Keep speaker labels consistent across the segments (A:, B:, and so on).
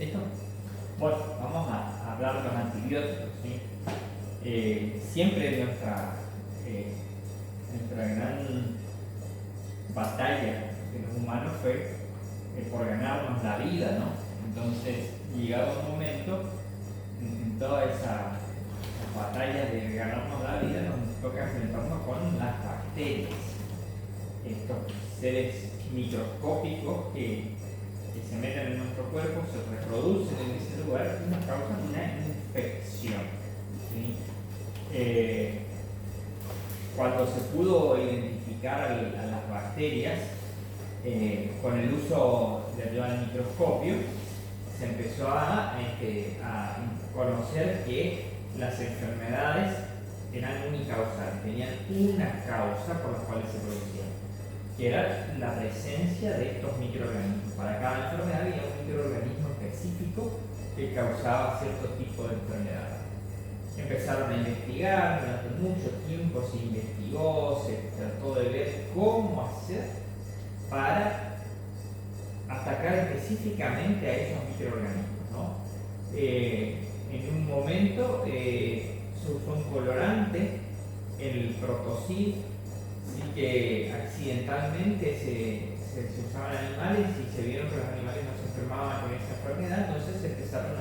A: ¿Listo? Bueno, vamos a hablar de los antibióticos, ¿sí? Siempre nuestra gran batalla de los humanos fue por ganarnos la vida, ¿no? Entonces, llegado un momento, en toda esa batalla de ganarnos la vida, nos toca enfrentarnos con las bacterias, estos seres microscópicos que se meten en nuestro cuerpo, se reproducen en ese lugar y nos causan una infección, ¿sí? Cuando se pudo identificar a las bacterias con el uso del microscopio, se empezó a conocer que las enfermedades eran unicausales, tenían una causa por la cual se producían, que era la presencia de estos microorganismos. Para cada enfermedad había un microorganismo específico que causaba cierto tipo de enfermedad. Empezaron a investigar, durante mucho tiempo se investigó, se trató de ver cómo hacer para atacar específicamente a esos microorganismos, ¿no? En un momento se usó un colorante, el protosil, ¿sí? Que accidentalmente se usaban animales y se vieron que los animales no se enfermaban con esa enfermedad, entonces se empezaron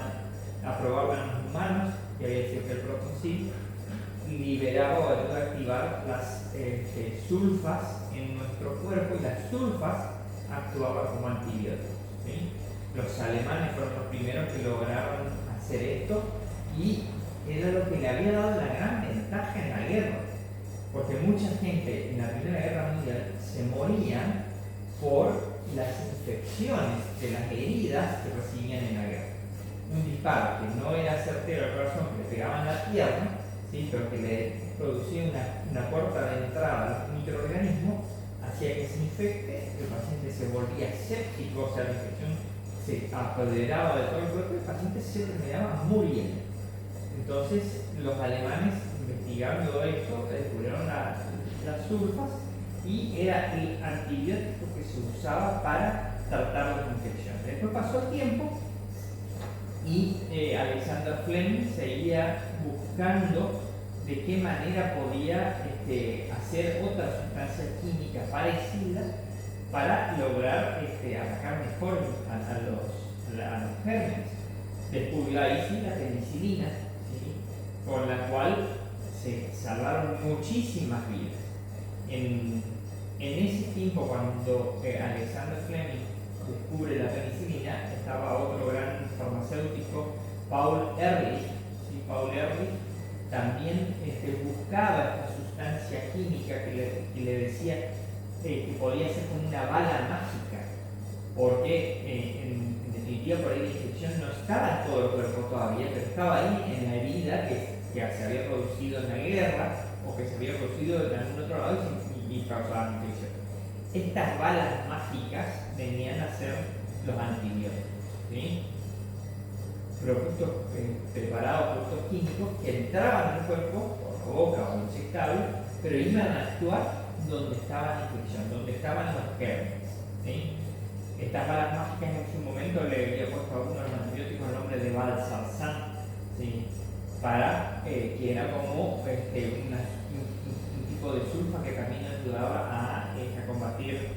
A: a probarlo en los humanos, que había sido que el protosil liberaba o ayudaba a activar las sulfas en nuestro cuerpo, y las sulfas actuaban como antibióticos, ¿sí? Los alemanes fueron los primeros que lograron hacer esto, y era lo que le había dado la gran ventaja en la guerra, porque mucha gente en la Primera Guerra Mundial se moría por las infecciones de las heridas que recibían en la guerra. Un disparo que no era certero al corazón, que le pegaba en la pierna, ¿sí? Pero que le producía una puerta de entrada a los microorganismos, hacía que se infecte, el paciente se volvía séptico, o sea, la infección se apoderaba de todo el cuerpo y el paciente se terminaba muriendo. Entonces, los alemanes, investigando esto, descubrieron las sulfas, y era el antibiótico que se usaba para tratar las infecciones. Después pasó el tiempo y Alexander Fleming seguía buscando de qué manera podía hacer otra sustancia química parecida para lograr atacar mejor a los gérmenes. Descubrió ahí sí la penicilina, ¿sí? Con la cual se salvaron muchísimas vidas. En ese tiempo, cuando Alexander Fleming descubre la penicilina, estaba otro gran farmacéutico, Paul Ehrlich, ¿sí? Paul Ehrlich también buscaba esta sustancia química que le decía que podía ser como una bala mágica, porque en definitiva por ahí la infección no estaba en todo el cuerpo todavía, pero estaba ahí en la herida que se había producido en la guerra o que se había producido en algún otro lado y causaba infección. Estas balas mágicas venían a ser los antibióticos, ¿sí? Productos preparados, productos químicos que entraban en el cuerpo por la boca o inyectables, pero iban a actuar donde estaba la infección, donde estaban los gérmenes, ¿sí? Estas balas mágicas en su momento le había puesto a uno de los antibióticos el nombre de Valsartan, ¿sí? Que era como un tipo de sulfa que también ayudaba a combatir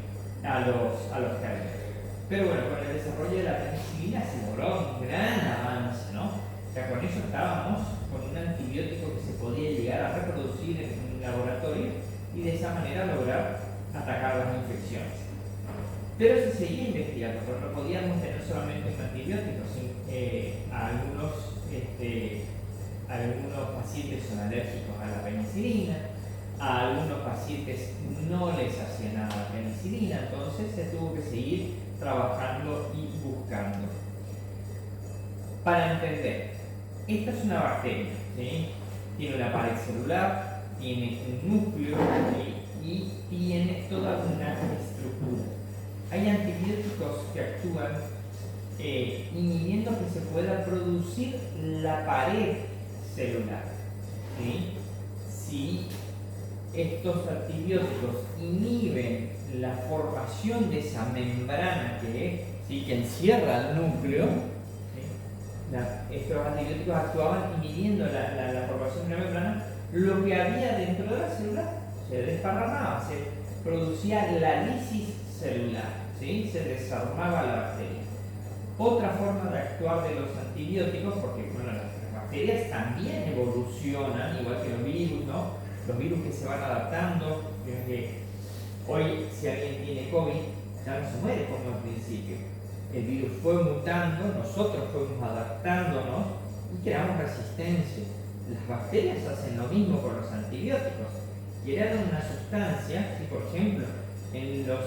A: a los gérmenes. Pero bueno, con el desarrollo de la penicilina se logró un gran avance, ¿no? O sea, con eso estábamos con un antibiótico que se podía llegar a reproducir en un laboratorio y de esa manera lograr atacar las infecciones. Pero se seguía investigando, porque no podíamos tener solamente un antibiótico, sino algunos pacientes son alérgicos a la penicilina, a algunos pacientes no les hacía nada la penicilina, entonces se tuvo que seguir trabajando y buscando. Para entender, esta es una bacteria, ¿sí? Tiene una pared celular, tiene un núcleo, ¿sí? Y tiene toda una estructura. Hay antibióticos que actúan inhibiendo que se pueda producir la pared celular, ¿sí? Si estos antibióticos inhiben la formación de esa membrana que encierra el núcleo, ¿sí? estos antibióticos actuaban inhibiendo la formación de la membrana, lo que había dentro de la célula se desparramaba, se producía la lisis celular, ¿sí? Se desarmaba la bacteria. Otra forma de actuar de los antibióticos, porque bueno, las bacterias también evolucionan, igual que los virus, ¿no? Los virus que se van adaptando, hoy si alguien tiene COVID, ya no se muere como al principio. El virus fue mutando, nosotros fuimos adaptándonos y creamos resistencia. Las bacterias hacen lo mismo con los antibióticos. Crearon una sustancia, ¿sí? Por ejemplo, en los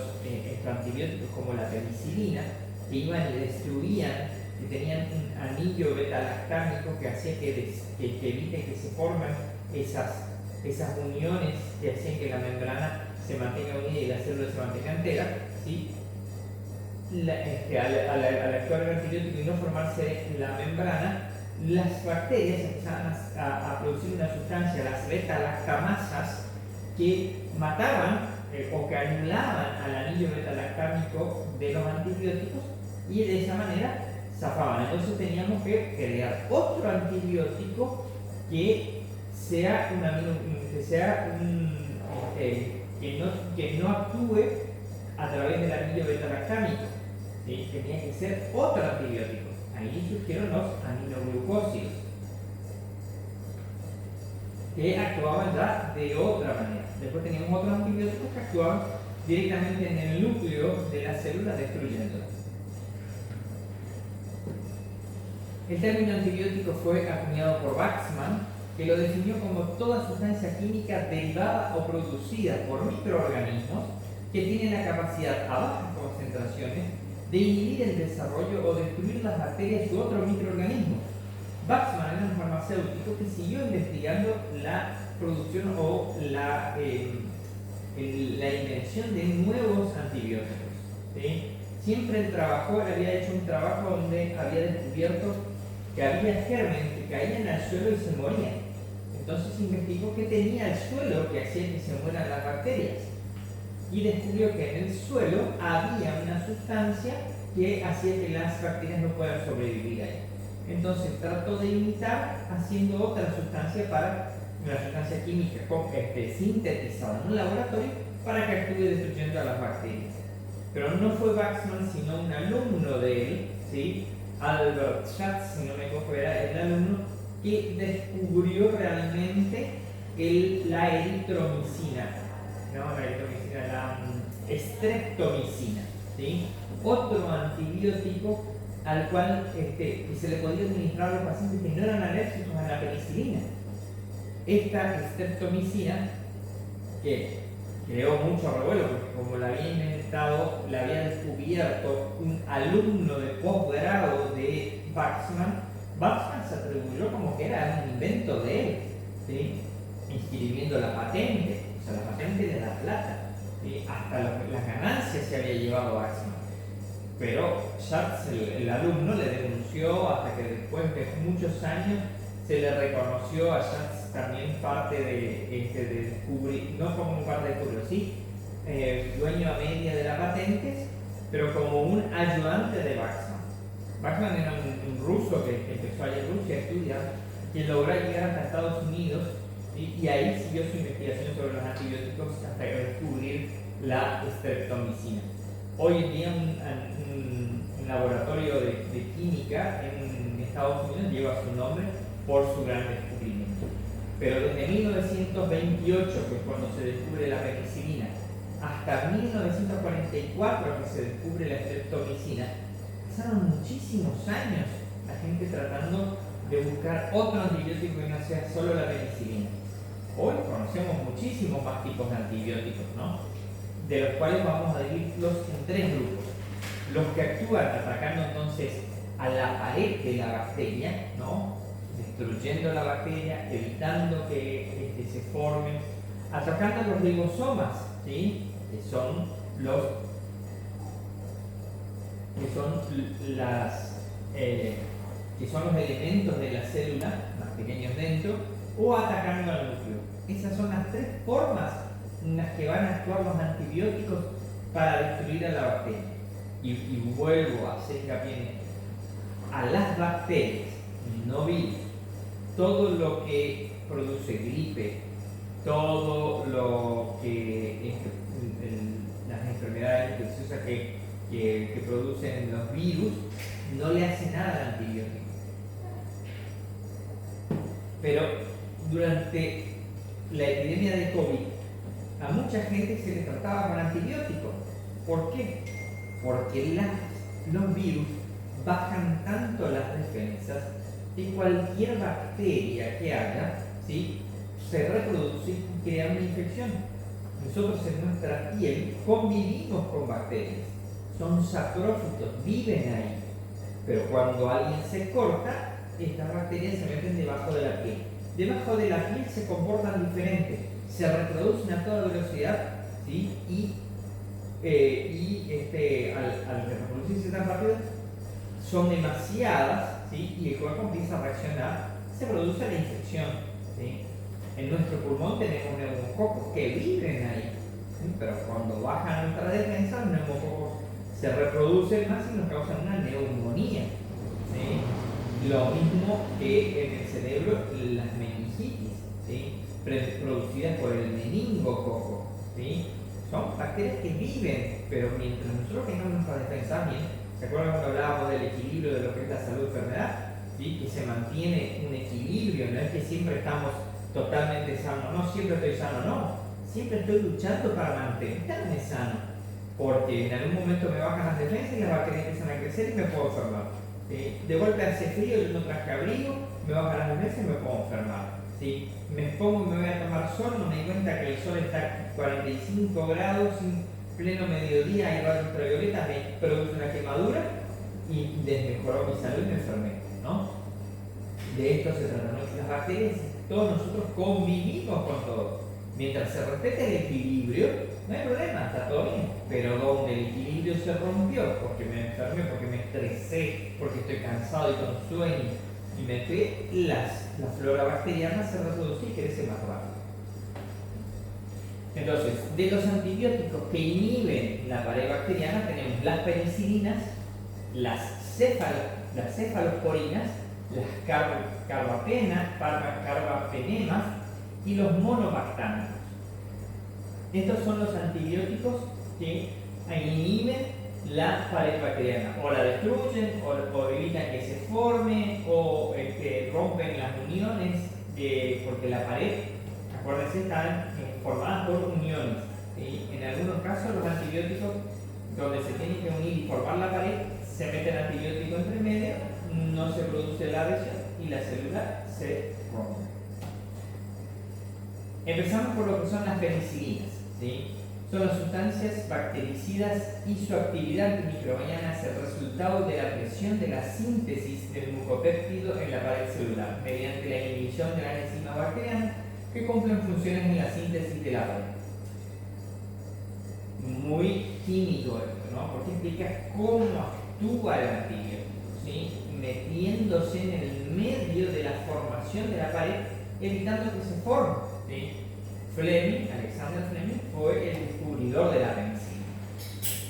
A: antibióticos como la penicilina, que iban y destruían, que tenían un anillo beta-lactámico que hacía que evite que se formen esas uniones que hacían que la membrana se mantenga unida y la célula se mantenga entera, ¿sí? Al actuar el antibiótico y no formarse la membrana, las bacterias empezaban a producir una sustancia, las beta-lactamasas, que mataban o que anulaban al anillo beta-lactámico de los antibióticos y de esa manera zafaban. Entonces teníamos que crear otro antibiótico que no actúe a través del anillo beta-lactámico, ¿sí? Tenía que ser otro antibiótico. Ahí surgieron los aminoglucósidos, que actuaban ya de otra manera. Después teníamos otros antibióticos que actuaban directamente en el núcleo de la célula, destruyéndola. El término antibiótico fue acuñado por Waxman, que lo definió como toda sustancia química derivada o producida por microorganismos que tienen la capacidad a bajas concentraciones de inhibir el desarrollo o destruir las bacterias u otros microorganismos. Waxman era un farmacéutico que siguió investigando la producción o la invención de nuevos antibióticos, ¿sí? Siempre él había hecho un trabajo donde había descubierto que había gérmenes que caían al suelo y se morían. Entonces investigó qué tenía el suelo que hacía que se mueran las bacterias. Y descubrió que en el suelo había una sustancia que hacía que las bacterias no puedan sobrevivir ahí. Entonces trató de imitar haciendo otra sustancia una sustancia química sintetizada en un laboratorio para que actúe destruyendo a las bacterias. Pero no fue Waxman, sino un alumno de él, ¿sí? Albert Schatz, si no me equivoco, era el alumno que descubrió realmente la eritromicina, la streptomicina, ¿sí? Otro antibiótico al cual que se le podía administrar a los pacientes que no eran alérgicos a la penicilina. Esta streptomicina, que creó mucho revuelo, porque como la había descubierto un alumno de posgrado de Waxman se atribuyó como que era un invento de él, ¿sí? Inscribiendo la patente, o sea, la patente de la plata, ¿sí? Hasta las ganancias se había llevado Waxman. Pero Schatz, el alumno, le denunció hasta que después de muchos años se le reconoció a Schatz también parte de descubrir, no como parte de descubrir, sí, dueño a media de la patente, pero como un ayudante de Waxman. Waxman era un ruso que empezó allá en Rusia a estudiar y logró llegar hasta Estados Unidos y ahí siguió su investigación sobre los antibióticos hasta descubrir la streptomicina. Hoy en día un laboratorio de química en Estados Unidos lleva su nombre por su gran descubrimiento. Pero desde 1928, que es cuando se descubre la penicilina, hasta 1944, que se descubre la streptomicina, pasaron muchísimos años la gente tratando de buscar otro antibiótico que no sea solo la penicilina. Hoy conocemos muchísimos más tipos de antibióticos, ¿no? De los cuales vamos a dividirlos en tres grupos. Los que actúan atacando entonces a la pared de la bacteria, ¿no? Destruyendo la bacteria, evitando que se formen, atacando los ribosomas, ¿sí? que son los elementos de la célula más pequeños dentro, o atacando al núcleo. Esas son las tres formas en las que van a actuar los antibióticos para destruir a la bacteria. Y vuelvo a hacer hincapié en esto. a las bacterias, no virus. Todo lo que produce gripe, todo lo que las enfermedades infecciosas que producen los virus, no le hace nada al antibiótico. Pero durante la epidemia de COVID, a mucha gente se le trataba con antibióticos. ¿Por qué? Porque los virus bajan tanto las defensas que cualquier bacteria que haya, ¿sí?, se reproduce y crea una infección. Nosotros en nuestra piel convivimos con bacterias, son saprófitos, viven ahí. Pero cuando alguien se corta, estas bacterias se meten debajo de la piel. Debajo de la piel se comportan diferente, se reproducen a toda velocidad, ¿sí? Al reproducirse tan rápido, son demasiadas, ¿sí?, y el cuerpo empieza a reaccionar, se produce la infección, ¿sí? En nuestro pulmón tenemos neumococos que viven ahí, ¿sí?, pero cuando baja nuestra defensa, los neumococos se reproducen más y nos causan una neumonía, ¿sí? Lo mismo que en el cerebro las meningitis, ¿sí?, producidas por el meningococo, ¿sí? Son bacterias que viven, pero mientras nosotros tengamos nuestra defensa bien, ¿se acuerdan cuando hablábamos del equilibrio de lo que es la salud-enfermedad? ¿Sí? Que se mantiene un equilibrio, no es que siempre estamos totalmente sanos, no siempre estoy sano, no, siempre estoy luchando para mantenerme sano, porque en algún momento me bajan las defensas y las bacterias empiezan a crecer y me puedo enfermar. De golpe hace frío, yo no traje abrigo, me bajan las defensas y me puedo enfermar. ¿Sí? Me pongo y me voy a tomar sol, no me di cuenta que el sol está a 45 grados, en pleno mediodía, hay rayos ultravioleta, me produce una quemadura y desmejoró mi salud y me enfermé, ¿no? De esto se trata, ¿no? Las bacterias, todos nosotros convivimos con todo. Mientras se respete el equilibrio, no hay problema, está todo bien. Pero donde el equilibrio se rompió, porque me enfermé, porque me estresé, porque estoy cansado y con sueño, y me fui, la flora bacteriana se reproduce y crece más rápido. Entonces, de los antibióticos que inhiben la pared bacteriana tenemos las penicilinas, las cefalosporinas, las carbapenemas y los monobactámicos. Estos son los antibióticos que inhiben la pared bacteriana, o la destruyen, o evitan que se forme, o rompen las uniones, porque la pared, acuérdense, están formadas por uniones. ¿Sí? En algunos casos los antibióticos, donde se tienen que unir y formar la pared, se mete el antibiótico entre medio, no se produce la adhesión y la célula se rompe. Empezamos por lo que son las penicilinas, ¿sí? Son las sustancias bactericidas y su actividad antimicrobiana es el resultado de la presión de la síntesis del mucopéptido en la pared celular, mediante la inhibición de las enzimas bacterianas que cumplen funciones en la síntesis de la pared. Muy químico esto, ¿no? Porque explica cómo actúa el antibiótico, ¿sí?, metiéndose en el medio de la formación de la pared, evitando que se forme, ¿sí? Alexander Fleming fue el descubridor de la penicilina.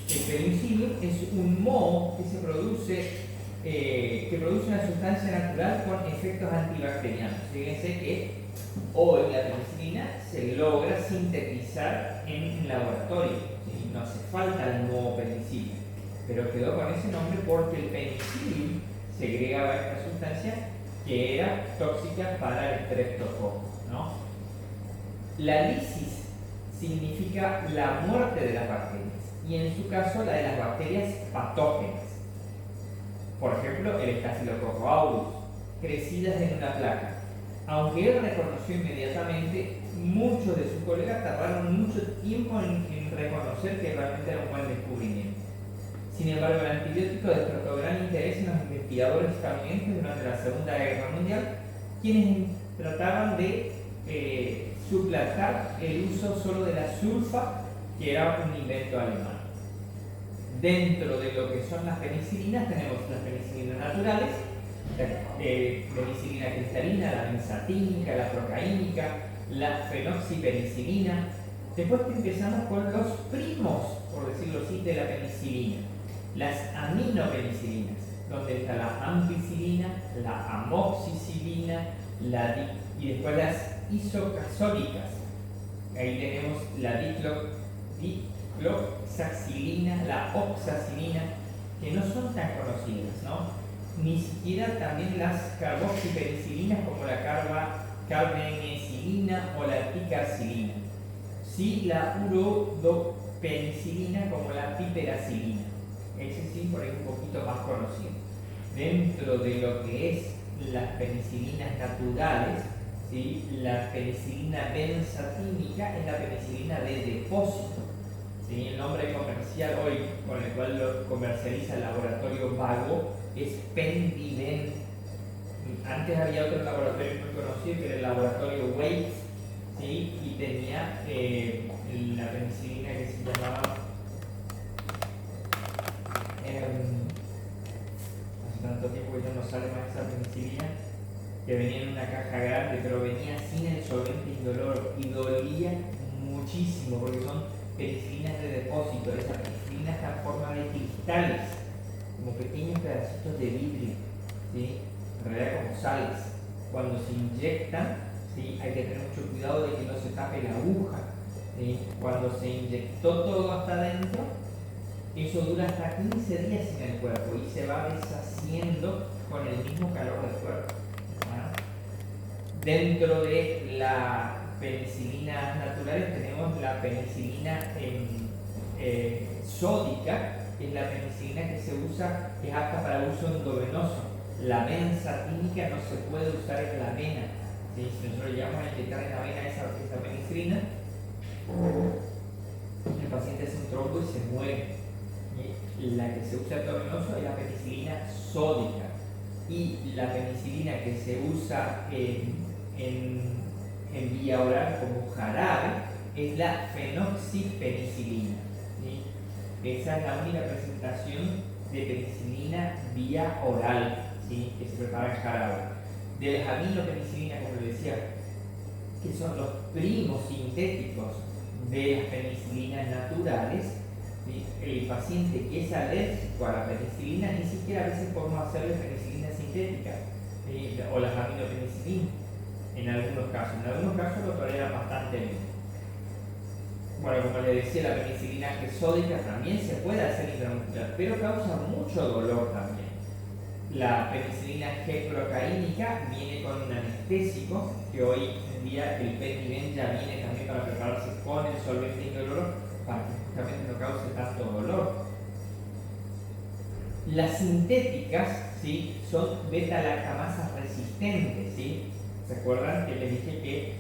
A: El penicilio es un moho que produce una sustancia natural con efectos antibacterianos. Fíjense que hoy la penicilina se logra sintetizar en laboratorio, ¿sí? No hace falta el moho penicilio, pero quedó con ese nombre porque el penicilio segregaba esta sustancia que era tóxica para el estreptococo, ¿no? La lisis significa la muerte de las bacterias, y en su caso la de las bacterias patógenas. Por ejemplo, el Staphylococcus aureus, crecidas en una placa. Aunque él reconoció inmediatamente, muchos de sus colegas tardaron mucho tiempo en reconocer que realmente era un buen descubrimiento. Sin embargo, el antibiótico despertó gran interés en los investigadores estadounidenses durante la Segunda Guerra Mundial, quienes trataban de suplantar el uso solo de la sulfa, que era un invento alemán. Dentro de lo que son las penicilinas tenemos las penicilinas naturales, la penicilina cristalina, la benzatínica, la procaínica, la fenoxipenicilina. Después empezamos con los primos, por decirlo así, de la penicilina, las aminopenicilinas. donde está la ampicilina, la amoxicilina, y después las isocazólicas. Ahí tenemos la dicloxacilina, la oxacilina, que no son tan conocidas, ¿no? Ni siquiera también las carboxipenicilinas como la carbenicilina o la ticarcilina. Sí, la urodopenicilina como la piperacilina. Ese sí, por ahí un poquito más conocido. Dentro de lo que es las penicilinas naturales, ¿sí? La penicilina benzatínica es la penicilina de depósito. ¿Sí? El nombre comercial hoy con el cual lo comercializa el laboratorio Vago es Pendiven. Antes había otro laboratorio muy conocido que era el laboratorio Waite, ¿sí? Y tenía la penicilina que se llamaba hace tanto tiempo que ya no sale más esa penicilina, que venía en una caja grande, pero venía sin el solvente indoloro y dolía muchísimo porque son penicilinas de depósito. Esa penicilina está en forma de cristales, como pequeños pedacitos de vidrio, ¿sí? En realidad como sales. Cuando se inyectan, ¿sí? Hay que tener mucho cuidado de que no se tape la aguja, ¿sí? Cuando se inyectó todo hasta adentro, eso dura hasta 15 días en el cuerpo y se va deshaciendo con el mismo calor del cuerpo. Dentro de las penicilinas naturales tenemos la penicilina sódica, que es la penicilina que se usa, que es apta para uso endovenoso. La benzatínica no se puede usar en la vena, ¿sí? Si nosotros llegamos a inyectar en la vena esa penicilina, el paciente hace un trombo y se muere. Y la que se usa endovenoso es la penicilina sódica. Y la penicilina que se usa en vía oral como jarabe es la fenoxipenicilina, ¿sí? Esa es la única presentación de penicilina vía oral, ¿sí? Que se prepara en jarabe. De las aminopenicilinas, como les decía, que son los primos sintéticos de las penicilinas naturales, ¿sí? El paciente que es alérgico a la penicilina ni siquiera a veces podemos hacerle penicilina sintética, ¿sí? O las aminopenicilinas. En algunos casos lo toleran bastante bien. Bueno, como les decía, la penicilina sódica también se puede hacer intramuscular, pero causa mucho dolor también. La penicilina G-procaínica viene con un anestésico, que hoy en día el Pendiven ya viene también para prepararse con el solvente indoloro para que justamente no cause tanto dolor. Las sintéticas, ¿sí? Son beta-lactamasas resistentes, ¿sí? ¿Se acuerdan que les dije que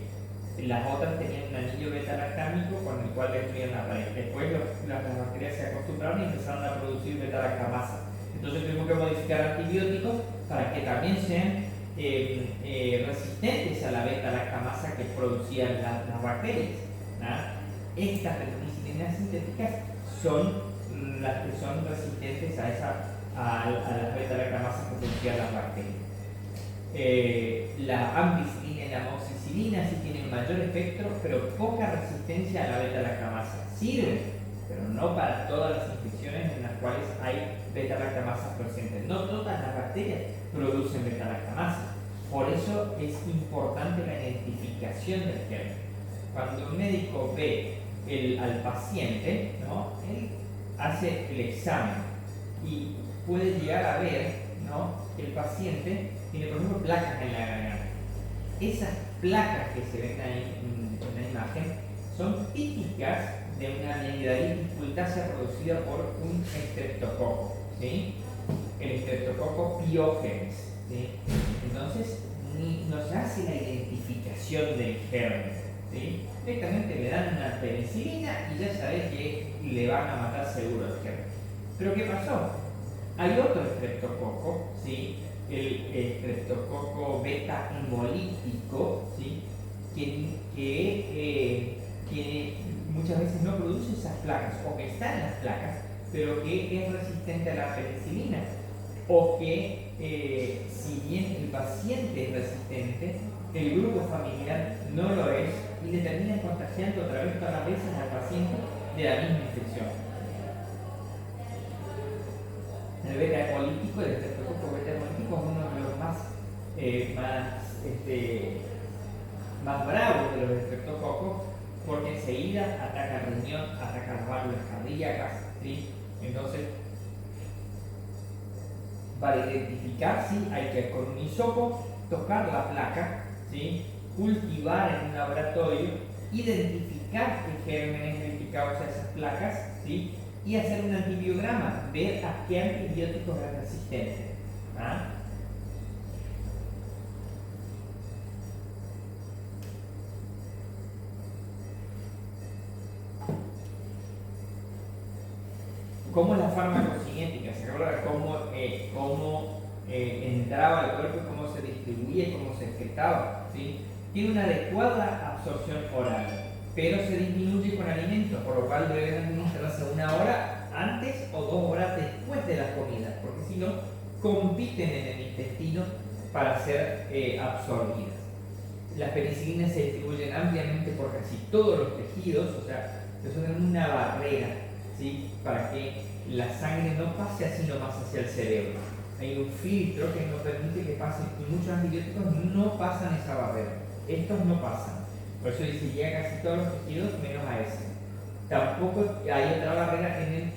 A: las otras tenían un anillo beta-lactámico con el cual destruían la pared? Después las bacterias se acostumbraron y empezaron a producir beta-lactamasa. Entonces tuvimos que modificar antibióticos para que también sean resistentes a la beta-lactamasa que producían las bacterias, ¿no? Estas penicilinas sintéticas son las que son resistentes a las beta-lactamasas que producían las bacterias. La ampicilina y la amoxicilina sí tienen mayor espectro, pero poca resistencia a la beta-lactamasa. Sirven, pero no para todas las infecciones en las cuales hay beta-lactamasas presentes. No todas las bacterias producen beta-lactamasa. Por eso es importante la identificación del germen. Cuando un médico ve al paciente, ¿no? Él hace el examen y puede llegar a ver, ¿no? Que el paciente tiene, por ejemplo, placas en la garganta. Esas placas que se ven ahí en la imagen son típicas de una amigdalitis pultácea producida por un estreptococo, ¿sí? El estreptococo piógenes, ¿sí? Entonces, no se hace la identificación del germen, ¿sí? Directamente le dan una penicilina y ya sabes que le van a matar seguro al germen. Pero ¿qué pasó? Hay otro estreptococo, ¿sí? El estreptococo beta hemolítico, ¿sí? que muchas veces no produce esas placas, o que está en las placas, pero que es resistente a la penicilina, o que si bien el paciente es resistente, el grupo familiar no lo es y le termina contagiando otra vez todas las veces al paciente de la misma infección. El beta hemolítico, el estreptococo es uno de los más bravos de los estreptococos, porque enseguida ataca el riñón, ataca las válvulas cardíacas, ¿sí? Entonces, para identificar, ¿sí?, hay que con un hisopo tocar la placa, ¿sí?, cultivar en un laboratorio, identificar qué germen es el que causa esas placas, ¿sí?, y hacer un antibiograma, ver a qué antibióticos es resistente. ¿Ah? ¿Cómo es la farmacocinética? ¿Se acuerda cómo entraba al cuerpo, cómo se distribuía, cómo se excretaba? ¿Sí? Tiene una adecuada absorción oral, pero se disminuye con alimentos, por lo cual deben administrarse 1 hora antes o 2 horas después de las comidas, porque si no, compiten en el intestino para ser absorbidas. Las penicilinas se distribuyen ampliamente por casi todos los tejidos, o sea, que son una barrera, ¿sí?, para que la sangre no pase así nomás hacia el cerebro. Hay un filtro que nos permite que pasen, y muchos antibióticos no pasan esa barrera. Estos no pasan. Por eso dice, llega a casi todos los tejidos menos a ese. Tampoco hay otra barrera en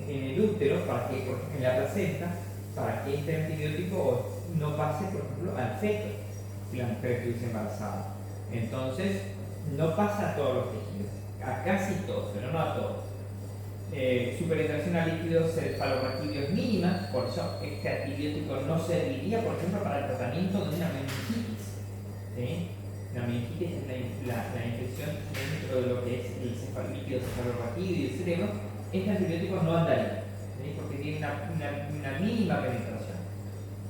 A: el útero, para que, en la placenta, para que este antibiótico no pase, por ejemplo, al feto, si la mujer estuviese embarazada. Entonces, no pasa a todos los tejidos, a casi todos, pero no a todos. Su penetración a líquidos cefalorraquídeos es mínima, por eso este antibiótico no serviría, por ejemplo, para el tratamiento de una meningitis. ¿Sí? La meningitis es la infección dentro de lo que es el líquido cefalorraquídeo y el cerebro. Este antibiótico no andaría, ¿sí?, porque tiene una mínima penetración.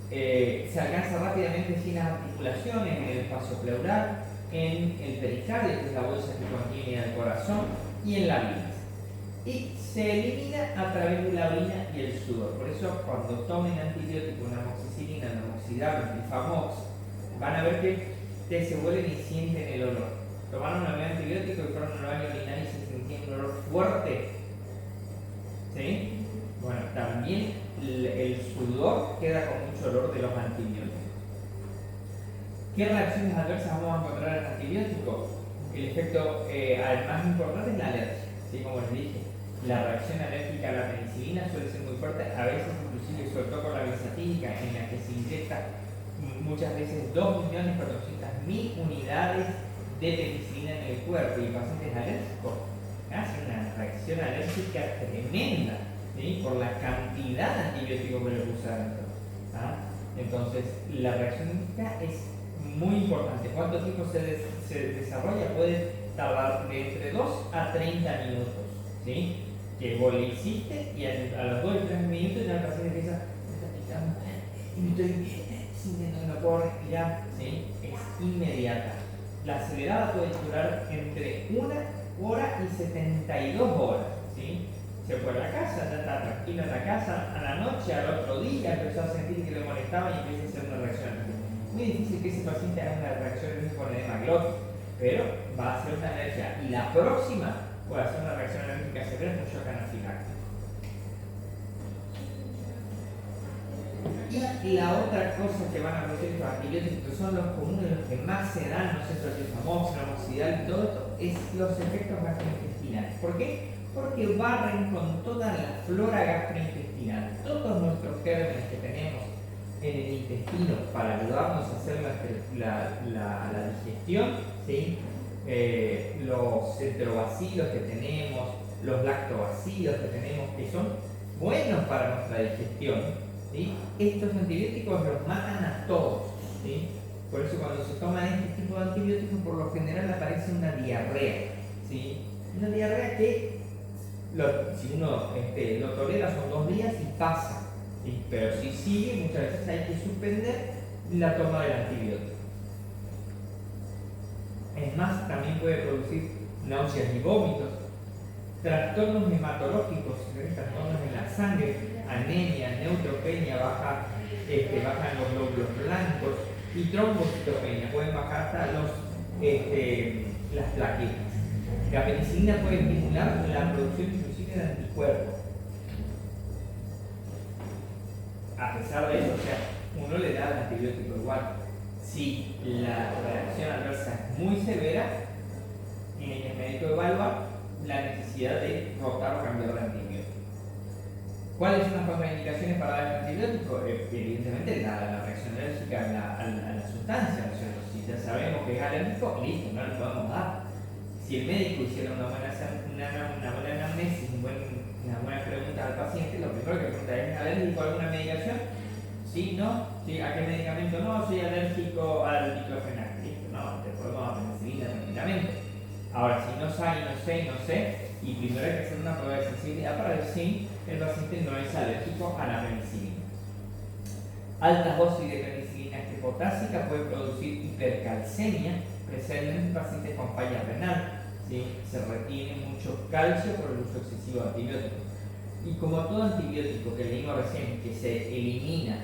A: Se alcanza rápidamente sin las articulaciones, en el espacio pleural, en el pericardio, que es la bolsa que contiene el corazón, y en la bilis. Y se elimina a través de la orina y el sudor. Por eso, cuando tomen antibiótico, una amoxicilina, una amoxidal, un Difamox, van a ver que se vuelven y sienten el olor. Tomaron un antibiótico y fueron al baño a orinar y se sentían un olor fuerte. ¿Sí? Bueno, también el sudor queda con mucho olor de los antibióticos. ¿Qué reacciones adversas vamos a encontrar en el antibiótico? El efecto más importante es la alergia, ¿sí? Como les dije, la reacción alérgica a la penicilina suele ser muy fuerte, a veces inclusive, sobre todo con la benzatínica, en la que se inyecta muchas veces 2.400.000 unidades de penicilina en el cuerpo, y pacientes alérgicos hacen una reacción alérgica tremenda, ¿sí?, por la cantidad de antibióticos que le usan. ¿Ah? Entonces, la reacción alérgica es muy importante. ¿Cuánto tiempo se desarrolla? Puede tardar de entre 2 a 30 minutos, ¿sí? Que vos le hiciste y a los 2 y 3 minutos ya el paciente empieza, me está picando y me estoy sintiendo, no puedo respirar, ¿sí? Es inmediata. La acelerada puede durar entre 1 hora y 72 horas, ¿sí? Se fue a la casa, ya está tranquilo en la casa, a la noche, al otro día empezó a sentir que le molestaba y empieza a hacer una reacción alérgica. Muy difícil que ese paciente haga una reacción alérgica con edema glótico, pero va a hacer una alergia, y la próxima puede hacer una reacción alérgica severa con shock anafiláctico. Y la otra cosa que van a producir los antibióticos, que son los comunes, los que más se dan, no sé, el Difamox, la amoxidal y todo esto, es los efectos gastrointestinales. ¿Por qué? Porque barren con toda la flora gastrointestinal. Todos nuestros gérmenes que tenemos en el intestino para ayudarnos a hacer la digestión, ¿sí? Los enterobacilos que tenemos, los lactobacilos que tenemos, que son buenos para nuestra digestión, ¿sí? Estos antibióticos los matan a todos, ¿sí? Por eso cuando se toman este tipo de antibióticos, por lo general aparece una diarrea, ¿sí? Una diarrea que si uno lo tolera son 2 días y pasa, ¿sí? Pero si sigue, muchas veces hay que suspender la toma del antibiótico. Es más, también puede producir náuseas y vómitos, trastornos hematológicos, trastornos en la sangre, anemia, neutropenia, bajan los glóbulos blancos, y trombocitopenia, pueden bajar hasta las plaquetas. La penicilina puede estimular la producción inclusive de anticuerpos. A pesar de eso, o sea, uno le da el antibiótico igual. Si la reacción adversa es muy severa, el médico evalúa la necesidad de rotar o cambiar de antibiótico. ¿Cuáles son las contraindicaciones para dar el antibiótico? Evidentemente la reacción alérgica a la sustancia, ¿no es cierto? Si ya sabemos que es alérgico, listo, no le podemos dar. Si el médico hiciera una buena anamnesis, una buena pregunta al paciente, lo primero que pregunta es: ¿es alérgico a alguna medicación? ¿Sí? ¿No? ¿Sí? ¿A qué medicamento? No, soy alérgico al diclofenac. Listo, no, te podemos dar penicilina tranquilamente. Ahora, si no sé, y primero hay que hacer una prueba de sensibilidad para ver si el paciente no es alérgico a la penicilina. Altas dosis de penicilina potásica pueden producir hipercalcemia, especialmente en pacientes con falla renal. ¿Sí? Se retiene mucho calcio por el uso excesivo de antibióticos. Y como todo antibiótico que leímos recién, que se elimina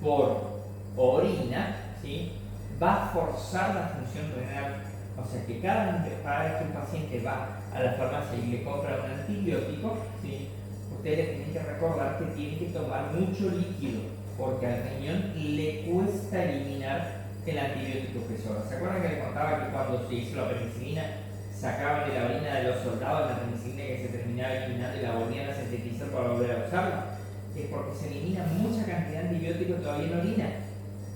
A: por orina, ¿sí? Va a forzar la función renal. O sea que cada vez que un paciente va a la farmacia y le compra un antibiótico, ¿sí? Ustedes tienen que recordar que tienen que tomar mucho líquido, porque al riñón le cuesta eliminar el antibiótico que sobra. ¿Se acuerdan que les contaba que cuando se hizo la penicilina sacaban de la orina de los soldados la penicilina que se terminaba eliminando y la volvían a sintetizar para volver a usarla? Es porque se elimina mucha cantidad de antibiótico todavía en orina.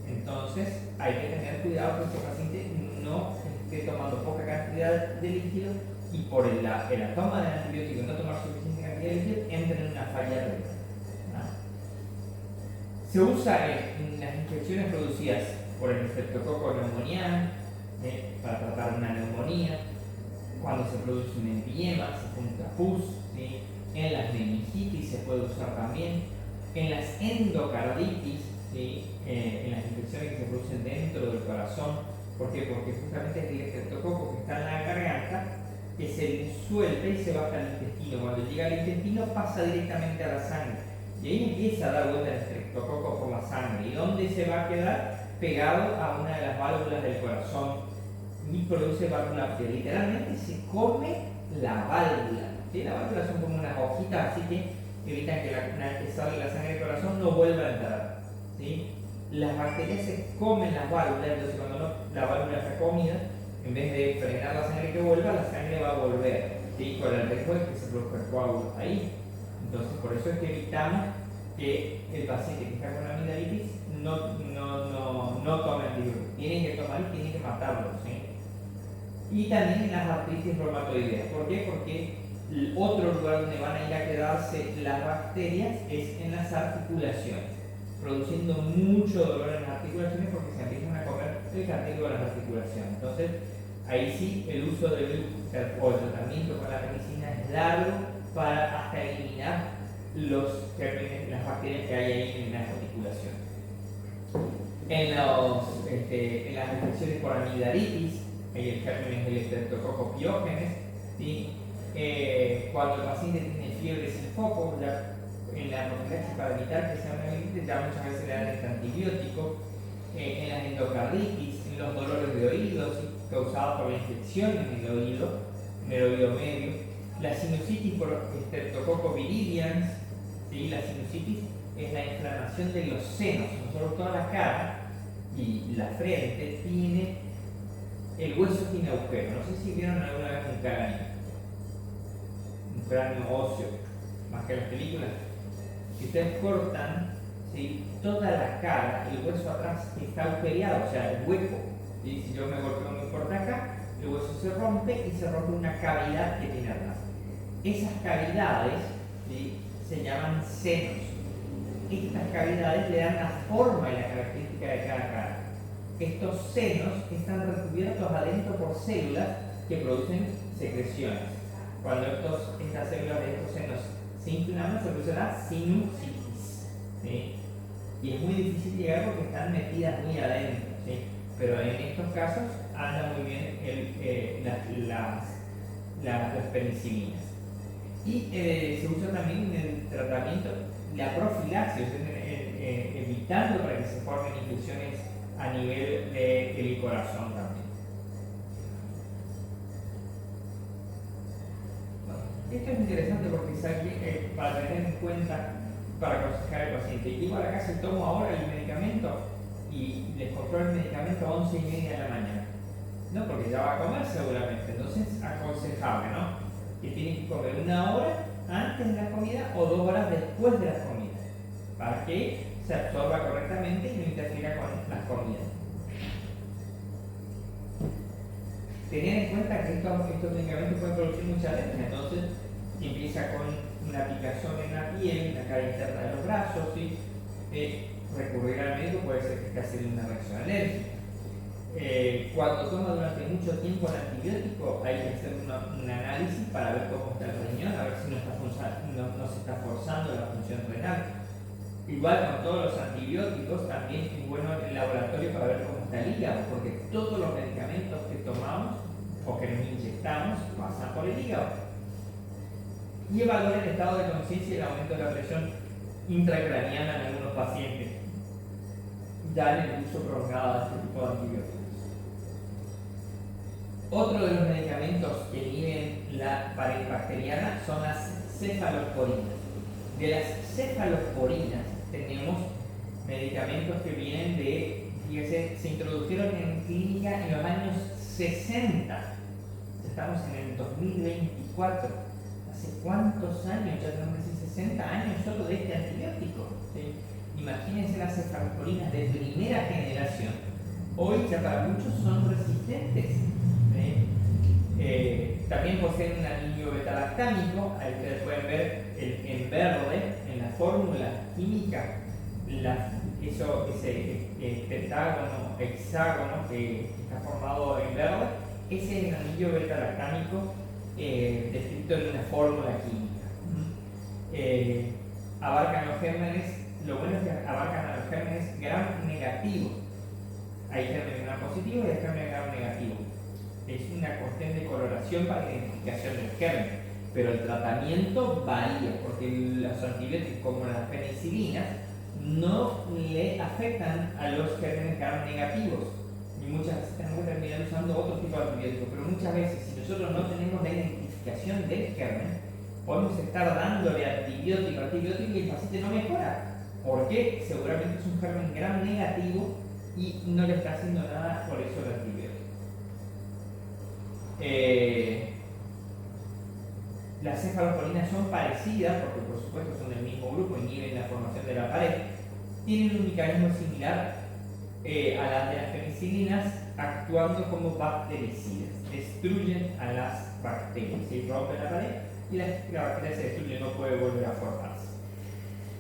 A: Entonces hay que tener cuidado que este paciente no esté tomando poca cantidad de líquido y por la toma del antibiótico y no tomar suficiente cantidad de líquido entre en una falla renal. Se usa en las infecciones producidas por el Streptococcus pneumoniae para tratar una neumonía, cuando se produce un empiema, se pone un capuz, ¿sí? En las meningitis se puede usar también, en las endocarditis, ¿sí? En las infecciones que se producen dentro del corazón. ¿Por qué? Porque justamente es el Streptococcus que está en la garganta, que se suelta y se baja al intestino. Cuando llega al intestino pasa directamente a la sangre. Y ahí empieza a dar vuelta el Streptococcus por la sangre. ¿Y dónde se va a quedar? Pegado a una de las válvulas del corazón y produce valvulopatía. Literalmente se come la válvula. ¿Sí? Las válvulas son como unas hojitas, así que evitan que una vez que sale la sangre del corazón no vuelva a entrar. ¿Sí? Las bacterias se comen las válvulas, entonces cuando la válvula está comida, en vez de frenar la sangre que vuelva, la sangre va a volver, ¿sí? Con el riesgo de que se produzca el coágulo ahí. Entonces, por eso es que evitamos que el paciente que está con amigdalitis no tome antibióticos. Tienen que tomar y tienen que matarlo, ¿sí? Y también en las artritis reumatoideas. ¿Por qué? Porque el otro lugar donde van a ir a quedarse las bacterias es en las articulaciones, produciendo mucho dolor en las articulaciones porque se empiezan a comer el cartílago de las articulaciones. Entonces, ahí sí el uso del tratamiento con la penicilina es largo para hasta eliminar las bacterias que hay ahí en las articulaciones. En las infecciones por amigdalitis, el germen es el Streptococcus pyogenes, ¿sí? Cuando el paciente tiene fiebre sin foco, en la profilaxis para evitar que sea una amigdalitis, ya muchas veces le dan este antibiótico. En las endocarditis, en los dolores de oído, ¿sí? Causados por la infección en el oído medio. La sinusitis por Streptococcus viridans, ¿sí? La sinusitis es la inflamación de los senos. Nosotros toda la cara y la frente el hueso tiene agujero. No sé si vieron alguna vez un cráneo óseo, más que las películas. Si ustedes cortan, ¿sí? Toda la cara, el hueso atrás está agujereado, o sea, el hueco. ¿Sí? Si yo me golpeo muy fuerte acá, el hueso se rompe y se rompe una cavidad que tiene atrás. Esas cavidades, ¿sí? Se llaman senos. Estas cavidades le dan la forma y la característica de cada cara. Estos senos están recubiertos adentro por células que producen secreciones. Cuando estas células de estos senos se inflaman, se produce la sinusitis, ¿sí? Y es muy difícil llegar porque están metidas muy adentro, ¿sí? Pero en estos casos anda muy bien las penicilinas. Y se usa también en el tratamiento, la profilaxis, evitando para que se formen infecciones a nivel del corazón también. Bueno, esto es interesante porque para tener en cuenta para aconsejar al paciente. Llego a la casa y tomo ahora el medicamento y les controlo el medicamento a 11:30 de la mañana. No, porque ya va a comer seguramente. Entonces, aconsejable, ¿no? Que tiene que comer 1 hora antes de la comida o 2 horas después de la comida, para que se absorba correctamente y no interfiera con las comidas. Tener en cuenta que estos medicamentos pueden producir mucha alergia, entonces si empieza con una picazón en la piel, en la cara interna de los brazos, ¿sí? Recurrir al médico puede ser que esté haciendo una reacción alérgica. Cuando toma durante mucho tiempo el antibiótico, hay que hacer un análisis para ver cómo está el riñón, a ver si no se está forzando la función renal. Igual con todos los antibióticos, también es bueno el laboratorio para ver cómo está el hígado, porque todos los medicamentos que tomamos o que nos inyectamos pasan por el hígado. Y evaluar el estado de conciencia y el aumento de la presión intracraniana en algunos pacientes, ya en el uso prolongado de este tipo de antibióticos. Otro de los medicamentos que inhiben la pared bacteriana son las cefalosporinas. De las cefalosporinas tenemos medicamentos que vienen fíjese, se introdujeron en clínica en los años 60. Estamos en el 2024. ¿Hace cuántos años? Ya tenemos casi 60 años solo de este antibiótico, ¿sí? Imagínense las cefalosporinas de primera generación. Hoy ya para muchos son resistentes, ¿sí? También poseen un anillo betalactámico. Ahí ustedes pueden ver en verde, en la fórmula química, ese pentágono, hexágono que está formado en verde. Ese es el anillo betalactámico descrito en una fórmula química. Abarcan los gérmenes, lo bueno es que abarcan a los gérmenes gram negativos. Hay gérmenes gram positivos y hay gérmenes gram negativos. Es una cuestión de coloración para la identificación del germen, pero el tratamiento varía, porque los antibióticos como las penicilinas no le afectan a los gérmenes gram negativos, y muchas veces tenemos que terminar usando otro tipo de antibióticos, pero muchas veces si nosotros no tenemos la identificación del germen, podemos estar dándole antibiótico y el paciente no mejora, porque seguramente es un germen gram negativo y no le está haciendo nada por eso el antibiótico. Las cefalosporinas son parecidas, porque por supuesto son del mismo grupo, inhiben la formación de la pared, tienen un mecanismo similar a las de las penicilinas, actuando como bactericidas, destruyen a las bacterias, se rompe la pared y la bacteria se destruye, no puede volver a formarse.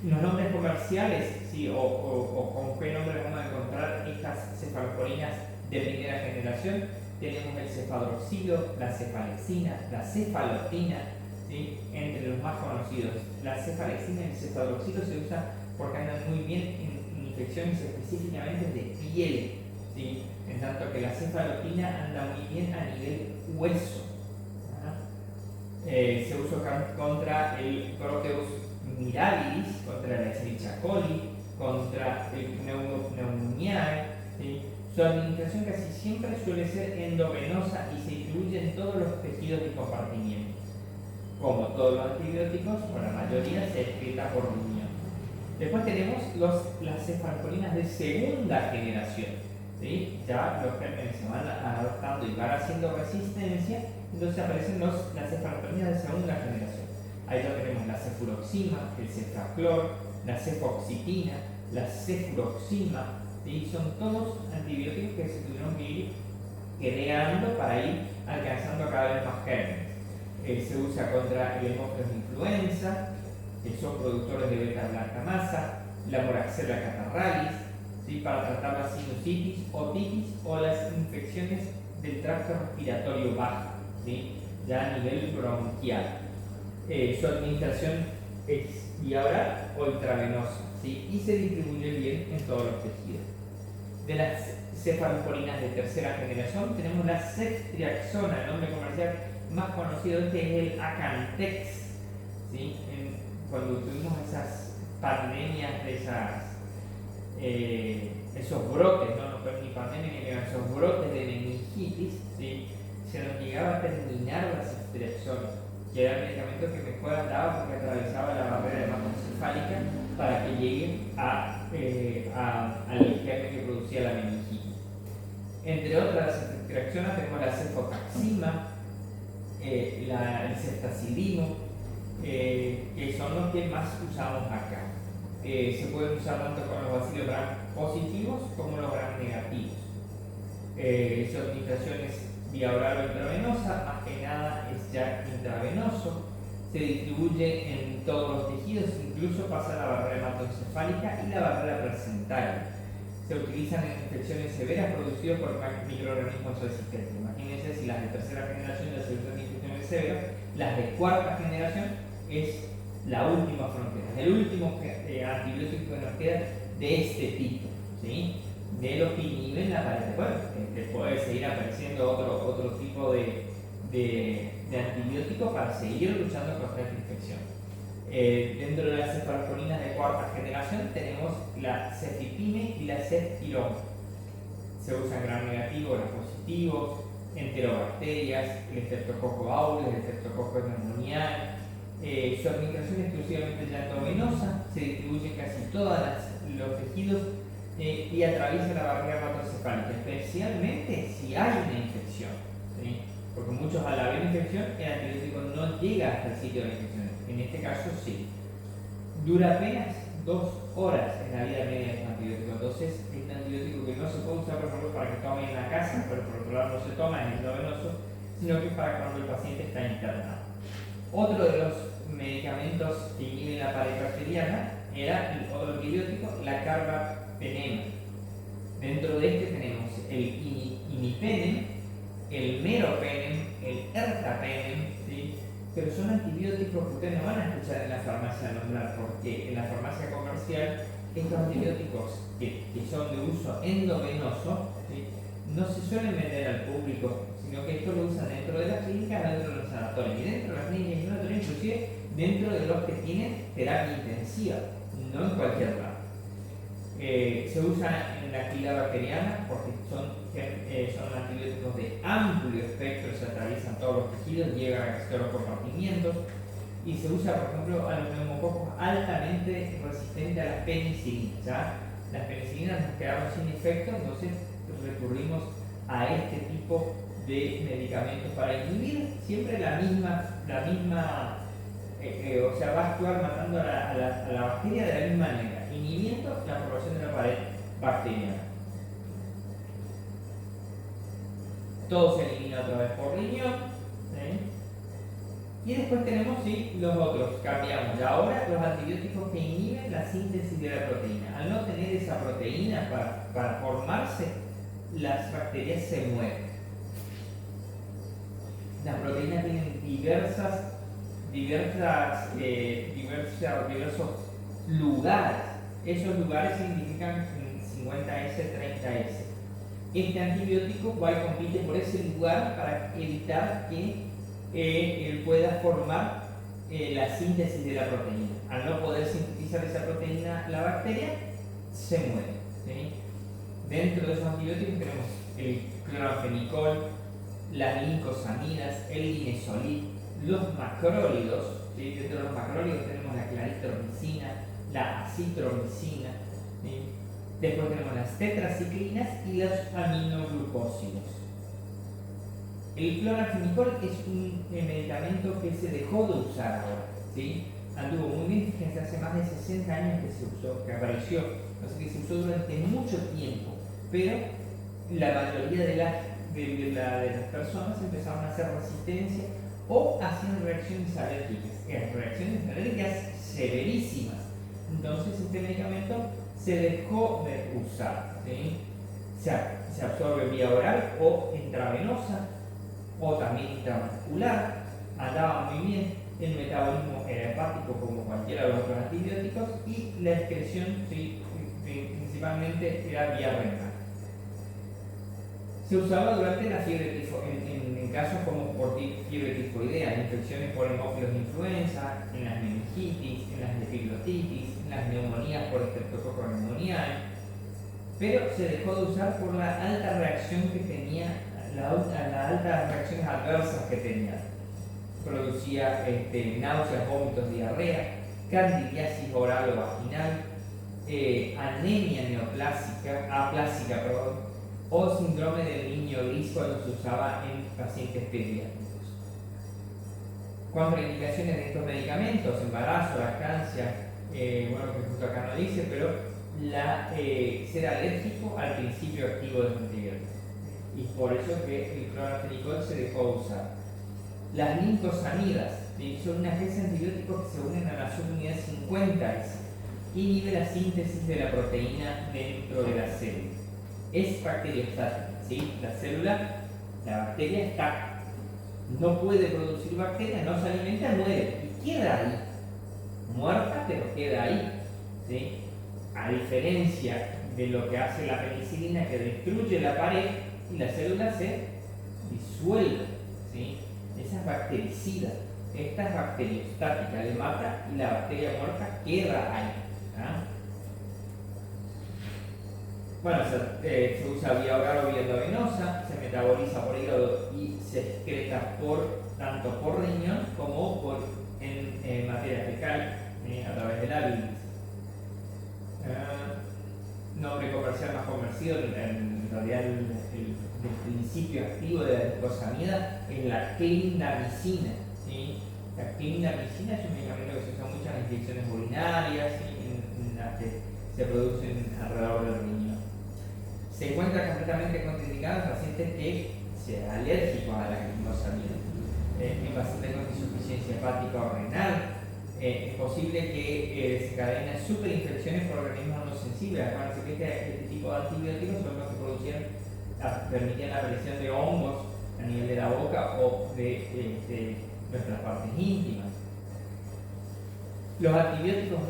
A: Los nombres comerciales, ¿sí? o con qué nombre vamos a encontrar estas cefalosporinas de primera generación. Tenemos el cefadroxilo, la cefalexina, la cefalotina, ¿sí? Entre los más conocidos. La cefalexina y el cefadroxilo se usan porque andan muy bien en infecciones específicamente de piel, ¿sí? En tanto que la cefalotina anda muy bien a nivel hueso. Se usa contra el Proteus mirabilis, contra la Escherichia coli, contra el pneumoniae, ¿sí? Su administración casi siempre suele ser endovenosa y se distribuye en todos los tejidos de compartimiento. Como todos los antibióticos, o la mayoría se excreta por riñón. Después tenemos las cefalosporinas de segunda generación, ¿sí? Ya los gérmenes se van adaptando y van haciendo resistencia, entonces aparecen las cefalosporinas de segunda generación. Ahí ya tenemos la cefuroxima, el cefaclor, la cefoxitina, la cefuroxima, ¿sí? Son todos antibióticos que se tuvieron que ir creando para ir alcanzando cada vez más gérmenes. Se usa contra el hemófilos influenza, que son productores de beta-lactamasa, la moraxella catarralis, ¿sí? Para tratar la sinusitis, otitis o las infecciones del tracto respiratorio bajo, ¿sí? Ya a nivel bronquial. Su administración es vía oral o intravenosa, ¿sí? Y se distribuye bien en todos los tejidos. De las cefalosporinas de tercera generación tenemos la ceftriaxona, el nombre comercial más conocido es el Acantex, ¿sí? Cuando tuvimos esas pandemias de esos brotes, no fue ni pandemia ni esos brotes de meningitis, ¿sí? Se nos llegaba a terminar la ceftriaxona, que era el medicamento que mejor andaba porque atravesaba la barrera hematoencefálica para que llegue al germen que producía la meningitis. Entre otras infecciones tenemos la cefotaxima, el ceftazidimo, que son los que más usamos acá. Se pueden usar tanto con los bacilos gram positivos como los gram negativos. Su administración es vía oral o intravenosa, más que nada es ya intravenoso. Se distribuye en todos los tejidos, incluso pasa la barrera hematoencefálica y la barrera placentaria. Se utilizan en infecciones severas producidas por microorganismos resistentes. Imagínense si las de tercera generación ya se usan en infecciones severas, las de cuarta generación es la última frontera, es el último antibiótico que nos queda de este tipo, ¿sí? De los que inhiben la pared. Bueno, puede seguir apareciendo otro tipo de antibiótico para seguir luchando contra esta infección. Dentro de las cefalosporinas de cuarta generación tenemos la cefipime y la ceftirón. Se usan gram negativo, gram positivo, enterobacterias, el Streptococcus aureus, el Streptococcus pneumoniae. Su administración es exclusivamente endovenosa, se distribuye en casi todos los tejidos y atraviesa la barrera hematoencefálica, especialmente si hay una infección, ¿sí? Porque muchos al haber infección el antibiótico no llega hasta el sitio de la infección. En este caso sí. Dura apenas 2 horas en la vida media de un antibiótico. Entonces, este antibiótico que no se puede usar, por ejemplo, para que tome en la casa, pero por otro lado no se toma en el endovenoso, sino que es para cuando el paciente está internado. Otro de los medicamentos que inhiben la pared bacteriana era el otro antibiótico, la carbapenema. Dentro de este tenemos el imipenem, el meropenem, el ertapenem, ¿sí? Pero son antibióticos que ustedes no van a escuchar en la farmacia nombrar, porque en la farmacia comercial estos antibióticos que son de uso endovenoso, ¿sí? No se suelen vender al público, sino que esto lo usan dentro de las clínicas, dentro de los sanatorios y dentro de las clínicas y sanatorios, inclusive dentro de los que tienen terapia intensiva, no en cualquier lado. Se usa en la actividad bacteriana porque son antibióticos de amplio espectro, se atraviesan todos los tejidos, llegan a todos los compartimientos y se usa, por ejemplo, a los neumococos altamente resistentes a las penicilinas. ¿Ya? Las penicilinas nos quedaron sin efecto, entonces recurrimos a este tipo de medicamentos para inhibir siempre la misma o sea, va a actuar matando a la bacteria de la misma manera, inhibiendo la formación de la pared bacteriana. Todo se elimina otra vez por riñón, ¿sí? Y después tenemos los otros, cambiamos. Y ahora los antibióticos que inhiben la síntesis de la proteína. Al no tener esa proteína para formarse, las bacterias se mueren. Las proteínas tienen diversos lugares. Esos lugares significan 50S, 30S. Este antibiótico va y compite por ese lugar para evitar que él pueda formar la síntesis de la proteína. Al no poder sintetizar esa proteína, la bacteria se muere, ¿sí? Dentro de esos antibióticos tenemos el cloranfenicol, las lincosamidas, el linezolid, los macrólidos, ¿sí? Dentro de los macrólidos tenemos la claritromicina, la acitromicina, ¿sí? Después tenemos las tetraciclinas y los aminoglucósidos. El cloranfenicol es un medicamento que se dejó de usar ahora, ¿sí? Anduvo muy bien, fíjense, hace más de 60 años que se usó, que apareció, así que se usó durante mucho tiempo, pero la mayoría de las personas empezaron a hacer resistencia o hacían reacciones alérgicas severísimas. Entonces este medicamento se dejó de usar, ¿sí? Se absorbe vía oral o intravenosa o también intramuscular, andaba muy bien, el metabolismo era hepático como cualquiera de los otros antibióticos y la excreción principalmente era vía renal. Se usaba durante la fiebre tifoidea, en casos como por fiebre tifoidea, en infecciones por hemófilos de influenza, en las meningitis, en las epiglotitis, en las neumonías por Streptococcus pneumoniae, pero se dejó de usar por la alta reacción que tenía, las altas reacciones adversas que tenía. Producía náuseas, vómitos, diarrea, candidiasis oral o vaginal, anemia aplásica, o síndrome del niño gris cuando se usaba en pacientes pediátricos. Contraindicaciones de estos medicamentos: embarazo, lactancia, bueno, que justo acá no dice, pero ser alérgico al principio activo de los antibióticos. Y por eso que el clorafenicol se dejó usar. Las lincosamidas son una especie de antibióticos que se unen a la subunidad 50S y inhibe la síntesis de la proteína dentro de la célula. Es bacteriostática, ¿sí? La bacteria está, no puede producir bacterias, no se alimenta, muere y queda ahí, muerta, pero queda ahí, ¿sí? A diferencia de lo que hace la penicilina, que destruye la pared y la célula se disuelve, ¿sí? Esa es bactericida. Esta es bacteriostática, le mata y la bacteria muerta queda ahí. ¿Ah? Bueno, se usa vía oral o vía endovenosa, se metaboliza por hígado y se excreta tanto por riñón como en materia fecal, a través de la bilis. Nombre comercial más conocido, en realidad el principio activo de la glucosamida es la clindamicina, ¿sí? La clindamicina es un medicamento que se usa mucho en las infecciones urinarias, ¿sí? en las que se producen alrededor del riñón. Se encuentra completamente contraindicado en pacientes que sean alérgicos a la glucosamida. En pacientes con insuficiencia hepática o renal, es posible que desencadenen superinfecciones por organismos no sensibles. Acuérdense que este tipo de antibióticos son los que permitían la aparición de hongos a nivel de la boca o de nuestras partes íntimas.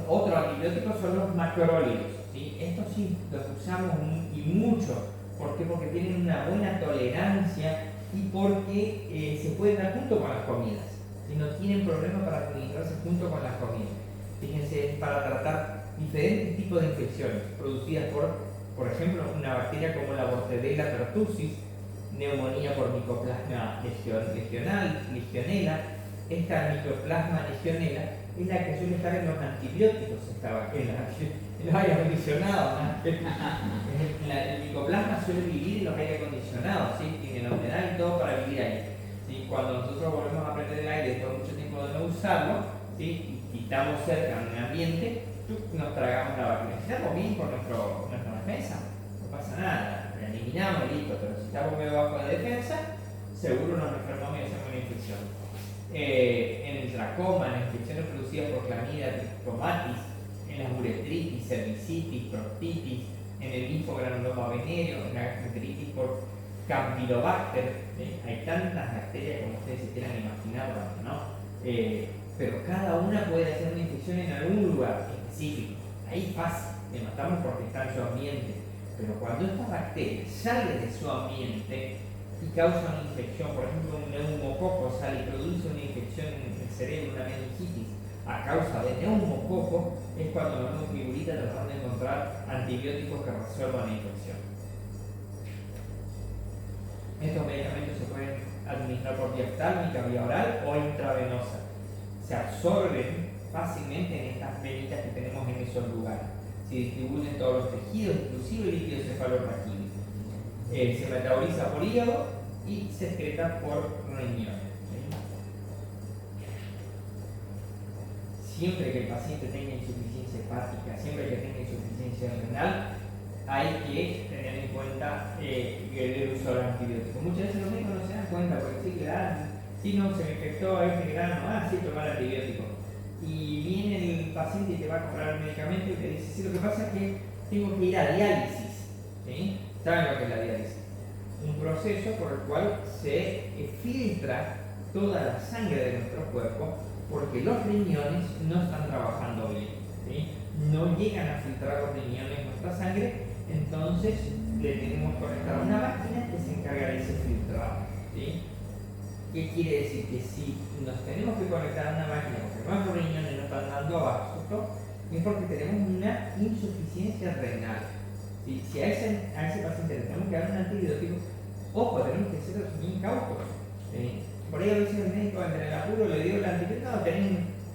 A: Otros antibióticos son los macrólidos, ¿sí? Estos sí los usamos y mucho. ¿Por qué? Porque tienen una buena tolerancia y porque se pueden dar junto con las comidas. Y no tienen problema para administrarse junto con las comidas. Fíjense, para tratar diferentes tipos de infecciones producidas por ejemplo, una bacteria como la Bordetella pertussis, neumonía por Mycoplasma legionella. Esta Mycoplasma legionella es la que suele estar en los antibióticos, en los aires acondicionados, ¿no? El micoplasma suele vivir en los aires acondicionados, ¿sí? Tiene la humedad y todo para vivir ahí. ¿Sí? Cuando nosotros volvemos a prender el aire después de mucho tiempo de no usarlo, ¿sí? Y estamos cerca de un ambiente, nos tragamos la bacteria. Si estamos bien con nuestra defensa, no pasa nada, la eliminamos y listo, pero si estamos medio bajo de defensa, seguro nos enfermamos y hacemos una infección. En el tracoma, en las infecciones producidas por clamidia, trichomatis, en las uretritis, cervicitis, proctitis, en el linfogranuloma venéreo, en la gastroenteritis por Campylobacter. Hay tantas bacterias como ustedes se quieran imaginar, ¿no? Pero cada una puede hacer una infección en algún lugar específico. Ahí fácil, le matamos porque está en su ambiente. Pero cuando esta bacteria sale de su ambiente y causa una infección, por ejemplo un neumococo sale y produce una infección en el cerebro, una meningitis, a causa de neumococo, es cuando vemos figuritas tratando de encontrar antibióticos que resuelvan la infección. Estos medicamentos se pueden administrar por vía oftálmica, vía oral o intravenosa. Se absorben fácilmente en estas venitas que tenemos en esos lugares. Se distribuyen todos los tejidos, inclusive el líquido cefalorraquídeo. Se metaboliza por hígado y se excreta por riñón. Siempre que el paciente tenga insuficiencia hepática, siempre que tenga insuficiencia renal, hay que tener en cuenta el uso de los antibióticos. Muchas veces los médicos no se dan cuenta porque sí que si no se me infectó a este grano, sí tomar antibiótico. Y viene el paciente y te va a comprar el medicamento y te dice, sí, lo que pasa es que tengo que ir a diálisis. ¿Sí? ¿Saben lo que es la diálisis? Un proceso por el cual se filtra toda la sangre de nuestro cuerpo porque los riñones no están trabajando bien. ¿Sí? No llegan a filtrar los riñones nuestra sangre, entonces le tenemos que conectar a una máquina que se encarga de ese filtrado. ¿Sí? ¿Qué quiere decir? Que si nos tenemos que conectar a una máquina porque nuestros riñones no están dando abasto, es porque tenemos una insuficiencia renal. Si a ese paciente le tenemos que dar un antibiótico, ojo, tenemos que ser bien cautos. Por ahí a veces el médico en el apuro le dio el antibiótico, no, tenés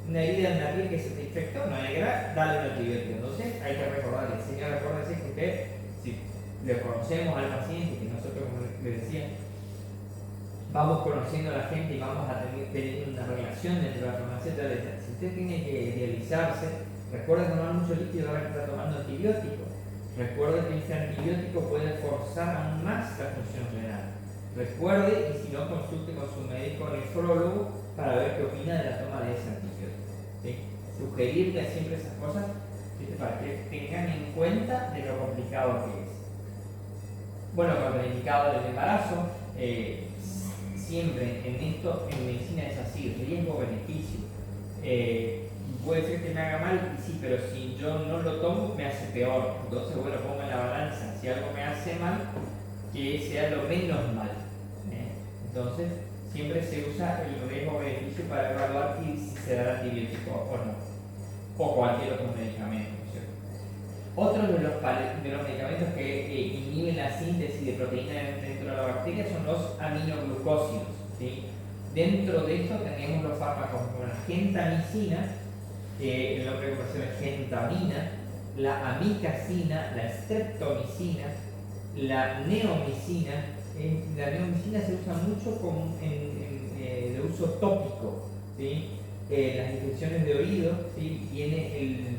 A: una herida en la piel que se te infectó, no negra, dale un antibiótico. Entonces hay que recordarle, señor, acuérdese que usted, si le conocemos al paciente, que nosotros, como le decía, vamos conociendo a la gente y vamos a tener una relación dentro de la farmacéutica. Si usted tiene que dializarse, recuerde tomar mucho líquido ahora que está tomando antibióticos. Recuerde que este antibiótico puede forzar aún más la función renal. Recuerde, y si no, consulte con su médico nefrólogo para ver qué opina de la toma de ese antibiótico. ¿Sí? Sugerirle siempre esas cosas, ¿sí? Para que tengan en cuenta de lo complicado que es. Bueno, con el indicado del embarazo, siempre en esto, en medicina es así, riesgo-beneficio. Puede ser que me haga mal, sí, pero si yo no lo tomo me hace peor. Entonces, bueno, pongo en la balanza, si algo me hace mal, que sea lo menos mal. Entonces, siempre se usa el riesgo-beneficio para evaluar si se da el antibiótico o no, o cualquier otro medicamento, ¿cierto? Otro de los medicamentos que inhiben la síntesis de proteína dentro de la bacteria son los aminoglucósidos, ¿sí? Dentro de esto tenemos los fármacos como la gentamicina, el nombre comercial es gentamina, la amicacina, la streptomicina, la neomicina. La neomicina se usa mucho de uso tópico, ¿sí? Las infecciones de oído, ¿sí? Viene el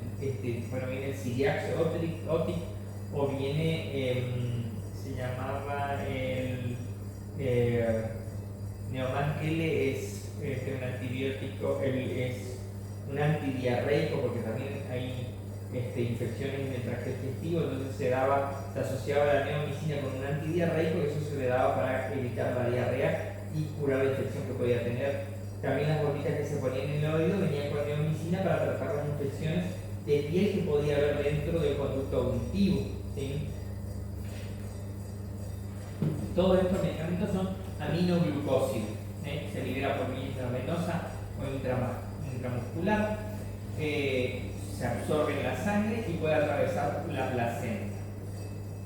A: Ciriax otic, o viene, se llamaba el Neoman L, es un antibiótico, es un antidiarreico, porque también hay infecciones en el tracto digestivo, entonces se asociaba la neomicina con un antidiarreico, y eso se le daba para evitar la diarrea y curar la infección que podía tener. También las gotitas que se ponían en el oído venían con neomicina para tratar las infecciones de piel que podía haber dentro del conducto auditivo, ¿sí? Todos estos medicamentos son aminoglucósidos, se libera por vía intravenosa o intramuscular, se absorbe en la sangre y puede atravesar la placenta.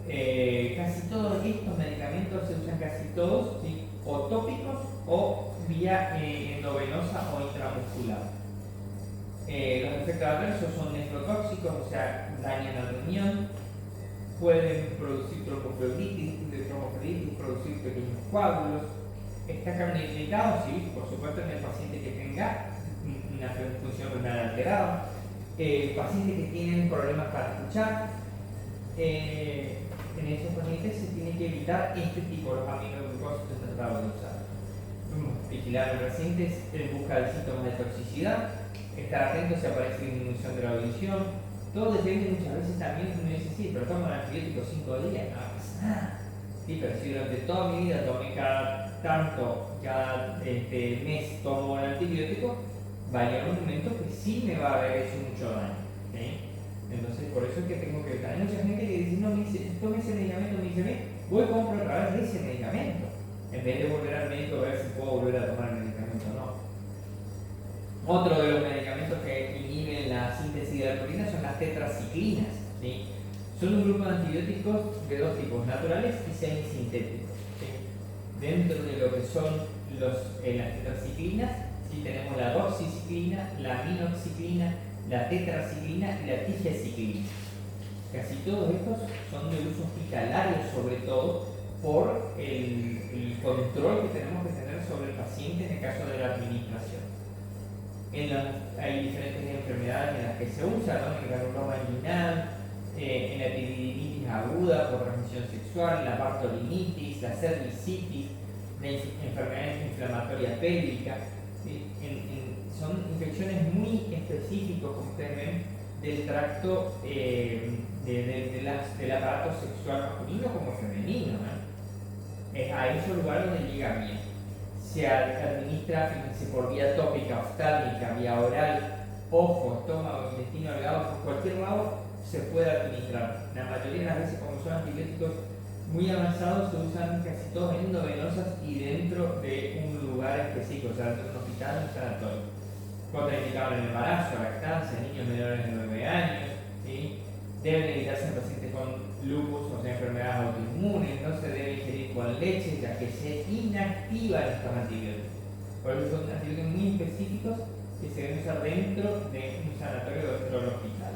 A: Casi todos estos medicamentos se usan casi todos, ¿sí? O tópicos o vía endovenosa o intramuscular. Los efectos adversos son nefrotóxicos, o sea, dañan al riñón, pueden producir tromboflebitis, producir pequeños coágulos. Está contraindicado, sí, por supuesto, en el paciente que tenga una función renal alterada, pacientes que tienen problemas para escuchar. En esos pacientes se tiene que evitar este tipo de aminoglucósidos tratados de usar. Vigilar a los pacientes en busca de síntomas de toxicidad, estar atentos si aparece disminución de la audición. Todo depende muchas veces también, uno dice, sí, pero tomo el antibiótico 5 días, no pasa nada. Sí, pero si durante toda mi vida tomé cada mes tomo el antibiótico, va a llegar un momento que sí me va a haber hecho mucho daño. ¿Sí? Entonces, por eso es que tengo que evitar. Hay mucha gente que dice, no, me dice, tome ese medicamento, me dice, voy a comprar otra vez de ese medicamento, en vez de volver al médico a ver si puedo volver a tomar el medicamento o no. Otro de los medicamentos que inhiben la síntesis de la proteína son las tetraciclinas, ¿sí? Son un grupo de antibióticos de dos tipos, naturales y semisintéticos, ¿sí? Dentro de lo que son las tetraciclinas, ¿sí? Tenemos la doxiciclina, la aminoxiclina, la tetraciclina y la tigeaciclina. Casi todos estos son de uso hospitalario, sobre todo por el control que tenemos que tener sobre el paciente en el caso de la administración. Hay diferentes enfermedades en las que se usa, ¿no? El granuloma inguinal, en la epididimitis aguda por transmisión sexual, la bartolinitis, la cervicitis, la enfermedad inflamatoria pélvica, ¿sí? Son infecciones muy específicas, como ustedes ven, del tracto del aparato sexual masculino como femenino, ¿no? Es a esos lugares donde llega bien. Se administra, fíjense, por vía tópica, oftálmica, vía oral, ojo, estómago, intestino delgado, por cualquier lado se puede administrar. La mayoría de las veces, como son antibióticos muy avanzados, se usan casi todos endovenosas y dentro de un lugar específico, o sea, dentro de un hospital o un sanatorio. Contraindicado en el embarazo, lactancia, niños menores de 9 años, ¿sí? Deben evitarse en pacientes con lupus, o sea, enfermedades autoinmunes, no se debe ingerir con leche, ya que se inactivan estos antibióticos. Por eso son antibióticos muy específicos que se deben usar dentro de un sanatorio o dentro del hospital.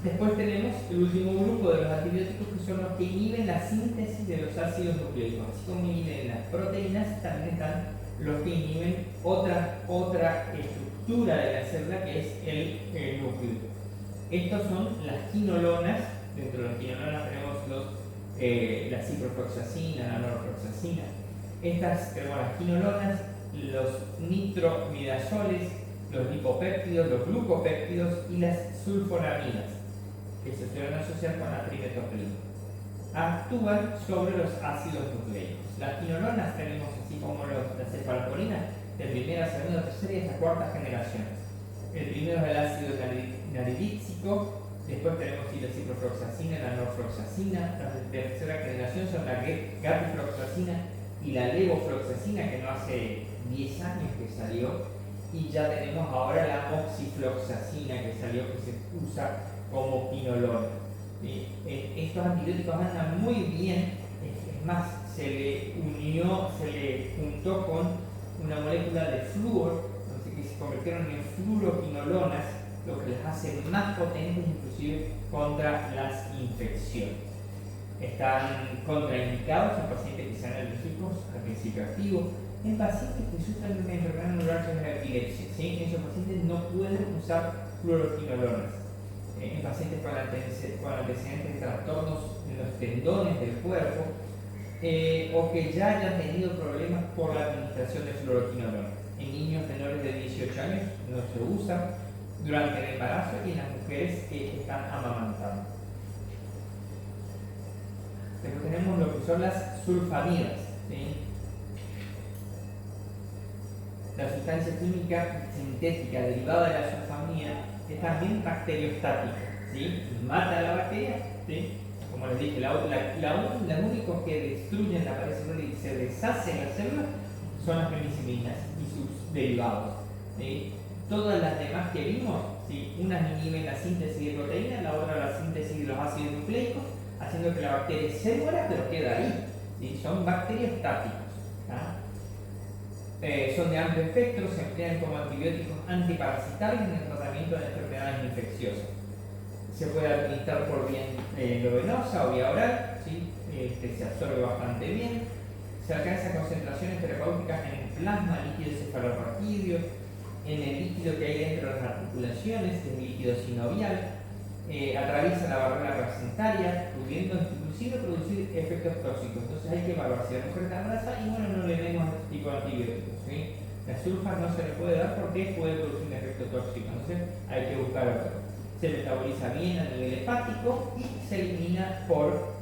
A: Después tenemos el último grupo de los antibióticos, que son los que inhiben la síntesis de los ácidos nucleicos. Así como inhiben las proteínas, también están los que inhiben otra estructura de la célula, que es el núcleo. Estos son las quinolonas. Dentro de las quinolonas tenemos la ciprofloxacina, la norfloxacina. Estas tenemos las quinolonas, los nitromidazoles, los lipopéptidos, los glucopéptidos y las sulfonamidas, que se suelen asociar con la trimetoprina. Actúan sobre los ácidos nucleicos. Las quinolonas tenemos, así como las cefaloporinas, de primera, segunda, tercera y hasta cuarta generación. El primero es el ácido naridíxico. Después tenemos la ciprofloxacina, la norfloxacina. La tercera generación son la gabifloxacina y la levofloxacina, que no hace 10 años que salió. Y ya tenemos ahora la moxifloxacina, que salió, que se usa como quinolona. Estos antibióticos andan muy bien. Es más, se le juntó con una molécula de flúor, que se convirtieron en fluoroquinolonas, lo que las hace más potentes inclusive contra las infecciones. Están contraindicados en pacientes que sean alérgicos al principio activo, en pacientes que sufren de una enfermedad neural como la epilepsia. ¿Sí? Esos pacientes no pueden usar fluoroquinolonas. En pacientes con antecedentes de trastornos en los tendones del cuerpo, o que ya hayan tenido problemas por la administración de fluoroquinolonas. En niños menores de 18 años no se usa durante el embarazo y en las mujeres que están amamantando. Pero tenemos lo que son las sulfamidas. ¿Sí? La sustancia química sintética derivada de la sulfamida es también bacteriostática. ¿Sí? Mata a la bacteria. ¿Sí? Como les dije, los únicos que destruyen la pared celular y se deshacen las células son las penicilinas y sus derivados. ¿Sí? Todas las demás que vimos, ¿sí? Unas inhiben la síntesis de proteínas, la otra la síntesis de los ácidos nucleicos, haciendo que la bacteria se muera, pero queda ahí. ¿Sí? Son bacteriostáticos. Son de amplio espectro, se emplean como antibióticos antiparasitarios en el tratamiento de enfermedades infecciosas. Se puede administrar por vía endovenosa o vía oral, ¿sí? Se absorbe bastante bien. Se alcanzan concentraciones terapéuticas en el plasma, líquido cefalorraquídeo, en el líquido que hay dentro de las articulaciones, el líquido sinovial. Atraviesa la barrera placentaria, pudiendo inclusive producir efectos tóxicos. Entonces hay que evaluar si la mujer está embarazada y bueno, no le demos este tipo de antibióticos. ¿Sí? La sulfa no se le puede dar porque puede producir un efecto tóxico, entonces hay que buscar otro. Se metaboliza bien a nivel hepático y se elimina por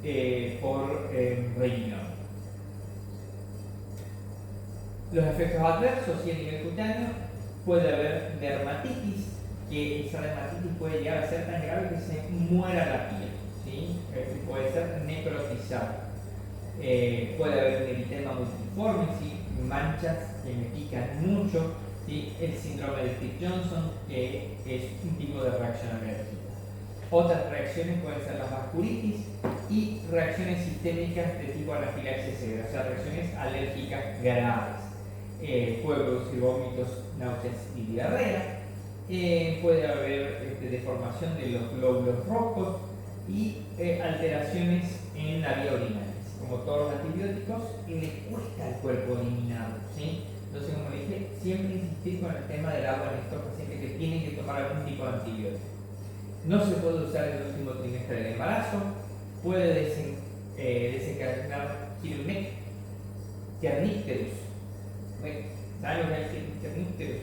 A: riñón. Los efectos adversos, y a nivel cutáneo, puede haber dermatitis, que esa dermatitis puede llegar a ser tan grave que se muera la piel, ¿sí? Puede ser necrotizada. Puede haber un eritema multiforme, ¿sí? Manchas que me pican mucho, ¿sí? El síndrome de Stevens-Johnson, que es un tipo de reacción alérgica. Otras reacciones pueden ser la vasculitis y reacciones sistémicas de tipo anafilaxia severa, o sea, reacciones alérgicas graves. Puede producir vómitos, náuseas y diarrea. Puede haber deformación de los glóbulos rojos y alteraciones en la vía urinaria. Como todos los antibióticos, les cuesta al cuerpo eliminarlos, ¿sí? Entonces, como le dije, siempre insistir con el tema del agua en estos pacientes que tienen que tomar algún tipo de antibiótico. No se puede usar en el último trimestre del embarazo, puede desencadenar kernicterus. ¿Saben lo que es kernicterus?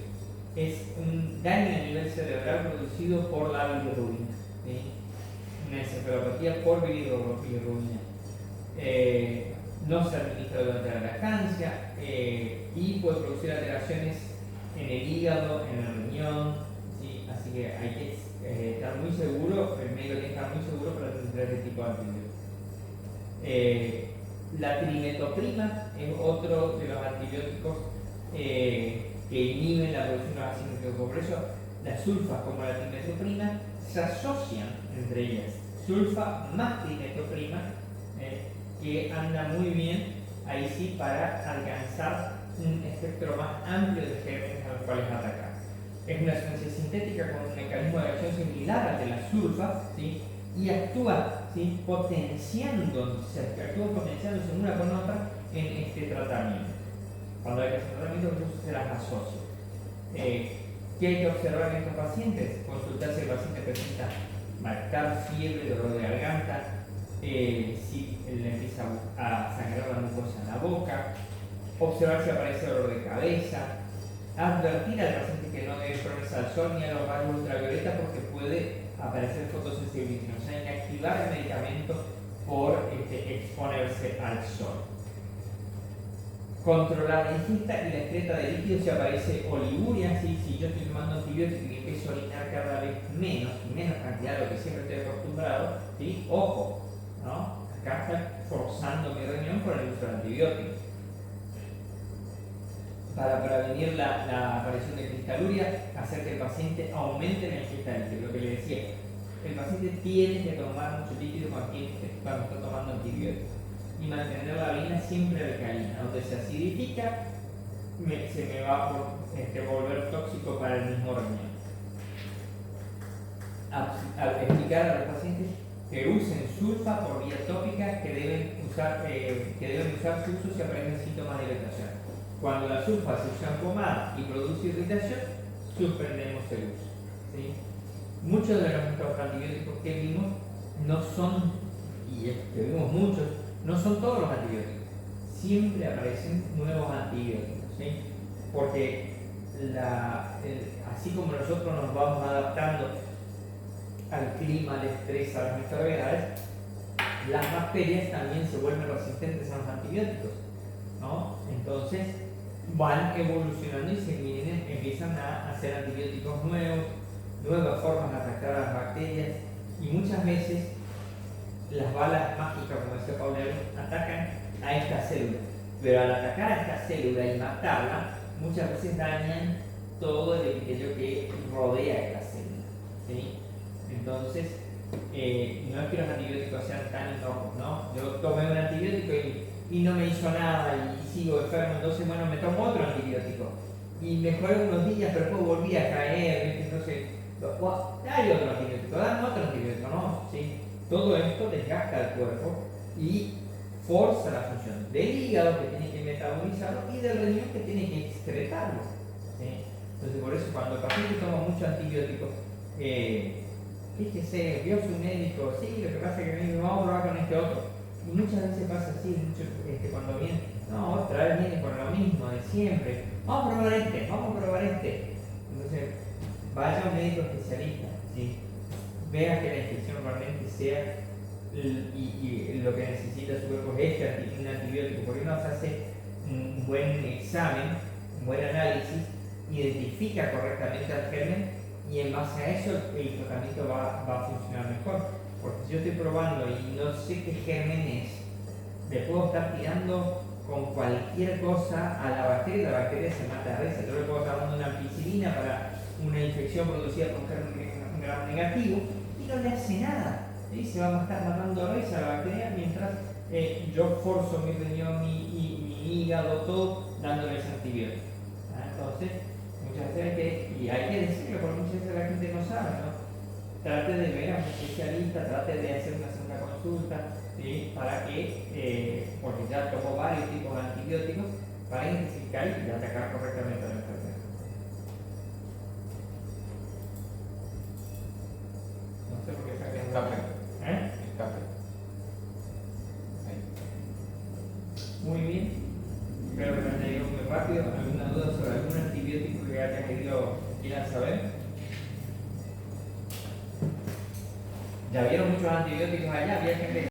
A: Es un daño a nivel cerebral producido por la bilirrubina, ¿sí? Una encefalopatía por bilirrubina. No se administra durante la lactancia y puede producir alteraciones en el hígado, en el riñón, ¿sí? Así que hay que estar muy seguro, el médico tiene que estar muy seguro para administrar este tipo de antibióticos. La trimetoprima es otro de los antibióticos que inhiben la producción de ácido nucleico. Por eso las sulfas como la trimetoprima se asocian entre ellas. Sulfa más trimetoprima, que anda muy bien ahí sí para alcanzar un espectro más amplio de gérmenes a los cuales atacar. Es una sustancia sintética con un mecanismo de acción similar al de la sulfa, ¿sí? Y actúa, ¿sí? potenciándose una con otra en este tratamiento. Cuando hay que hacer tratamiento, incluso se las asocia. ¿Qué hay que observar en estos pacientes? Consultar si el paciente presenta marcar fiebre, dolor de garganta, si le empieza a sangrar la mucosa en la boca, observar si aparece dolor de cabeza, advertir al paciente que no debe exponerse al sol ni a los rayos ultravioleta porque puede aparecer fotosensibilidad, o sea, inactivar el medicamento por exponerse al sol. Controlar la ingesta y la excreta de líquidos si aparece oliguria, ¿sí? Si yo estoy tomando antibióticos y empiezo a orinar cada vez menos cantidad de lo que siempre estoy acostumbrado, ¿sí? Ojo, ¿no? Acá está forzando mi riñón por el uso del antibiótico. Para prevenir la aparición de cristaluria, hacer que el paciente aumente la ingesta de líquido, lo que le decía. El paciente tiene que tomar mucho líquido cuando está tomando antibióticos y mantener la orina siempre alcalina. Donde se acidifica, se me va a volver tóxico para el mismo riñón. Explicar a los pacientes que usen sulfa por vía tópica, que deben usar su uso si aparecen síntomas de irritación. Cuando la sulfa se usa en pomada y produce irritación, suspendemos el uso, ¿sí? Muchos de los antibióticos que vimos no son, y que vimos muchos, no son todos los antibióticos. Siempre aparecen nuevos antibióticos, ¿sí? Porque así como nosotros nos vamos adaptando al clima, al estrés, a las enfermedades, las bacterias también se vuelven resistentes a los antibióticos, ¿no? Entonces van evolucionando y empiezan a hacer antibióticos nuevos, nuevas formas de atacar a las bacterias, y muchas veces las balas mágicas, como decía Paulero, atacan a esta célula, pero al atacar a esta célula y matarla, muchas veces dañan todo el epitelio que rodea esta célula, ¿sí? Entonces, no es que los antibióticos sean tan inocuos, ¿no? Yo tomé un antibiótico y no me hizo nada y sigo enfermo, entonces, bueno, me tomo otro antibiótico y mejoré unos días, pero después volví a caer, entonces, hay otro antibiótico, dame otro antibiótico, ¿no? ¿Sí? Todo esto desgasta el cuerpo y forza la función del hígado, que tiene que metabolizarlo, y del riñón, que tiene que excretarlo, ¿sí? Entonces, por eso, cuando el paciente toma mucho antibiótico, fíjese, vio a su médico, sí, lo que pasa es que me dice, vamos a probar con este otro. Y muchas veces pasa así, cuando viene, no, otra vez viene con lo mismo de siempre, vamos a probar este. Entonces, vaya a un médico especialista, ¿sí? Vea que la infección realmente sea y lo que necesita su cuerpo es un antibiótico, porque uno se hace un buen examen, un buen análisis, identifica correctamente al germen, y en base a eso el tratamiento va a funcionar mejor. Porque si yo estoy probando y no sé qué germen es, le puedo estar tirando con cualquier cosa a la bacteria y la bacteria se mata de risa. Yo le puedo estar dando una ampicilina para una infección producida por un germen gram negativo y no le hace nada, ¿sí? Se va a estar matando a risa la bacteria mientras yo forzo mi riñón, mi hígado, todo dándoles antibióticos. Entonces, muchas veces hay que decirlo, porque muchas veces la gente no sabe, ¿no? Trate de ver a un especialista, trate de hacer una segunda consulta, ¿sí? Para que, porque ya tomó varios tipos de antibióticos, para identificar y atacar correctamente a la enfermedad. No sé por qué saqué
B: Escape.
A: Escape. Muy bien. Espero que me haya ido muy rápido. ¿Alguna duda sobre algún antibiótico que quieran saber? Ya vieron muchos antibióticos allá, había gente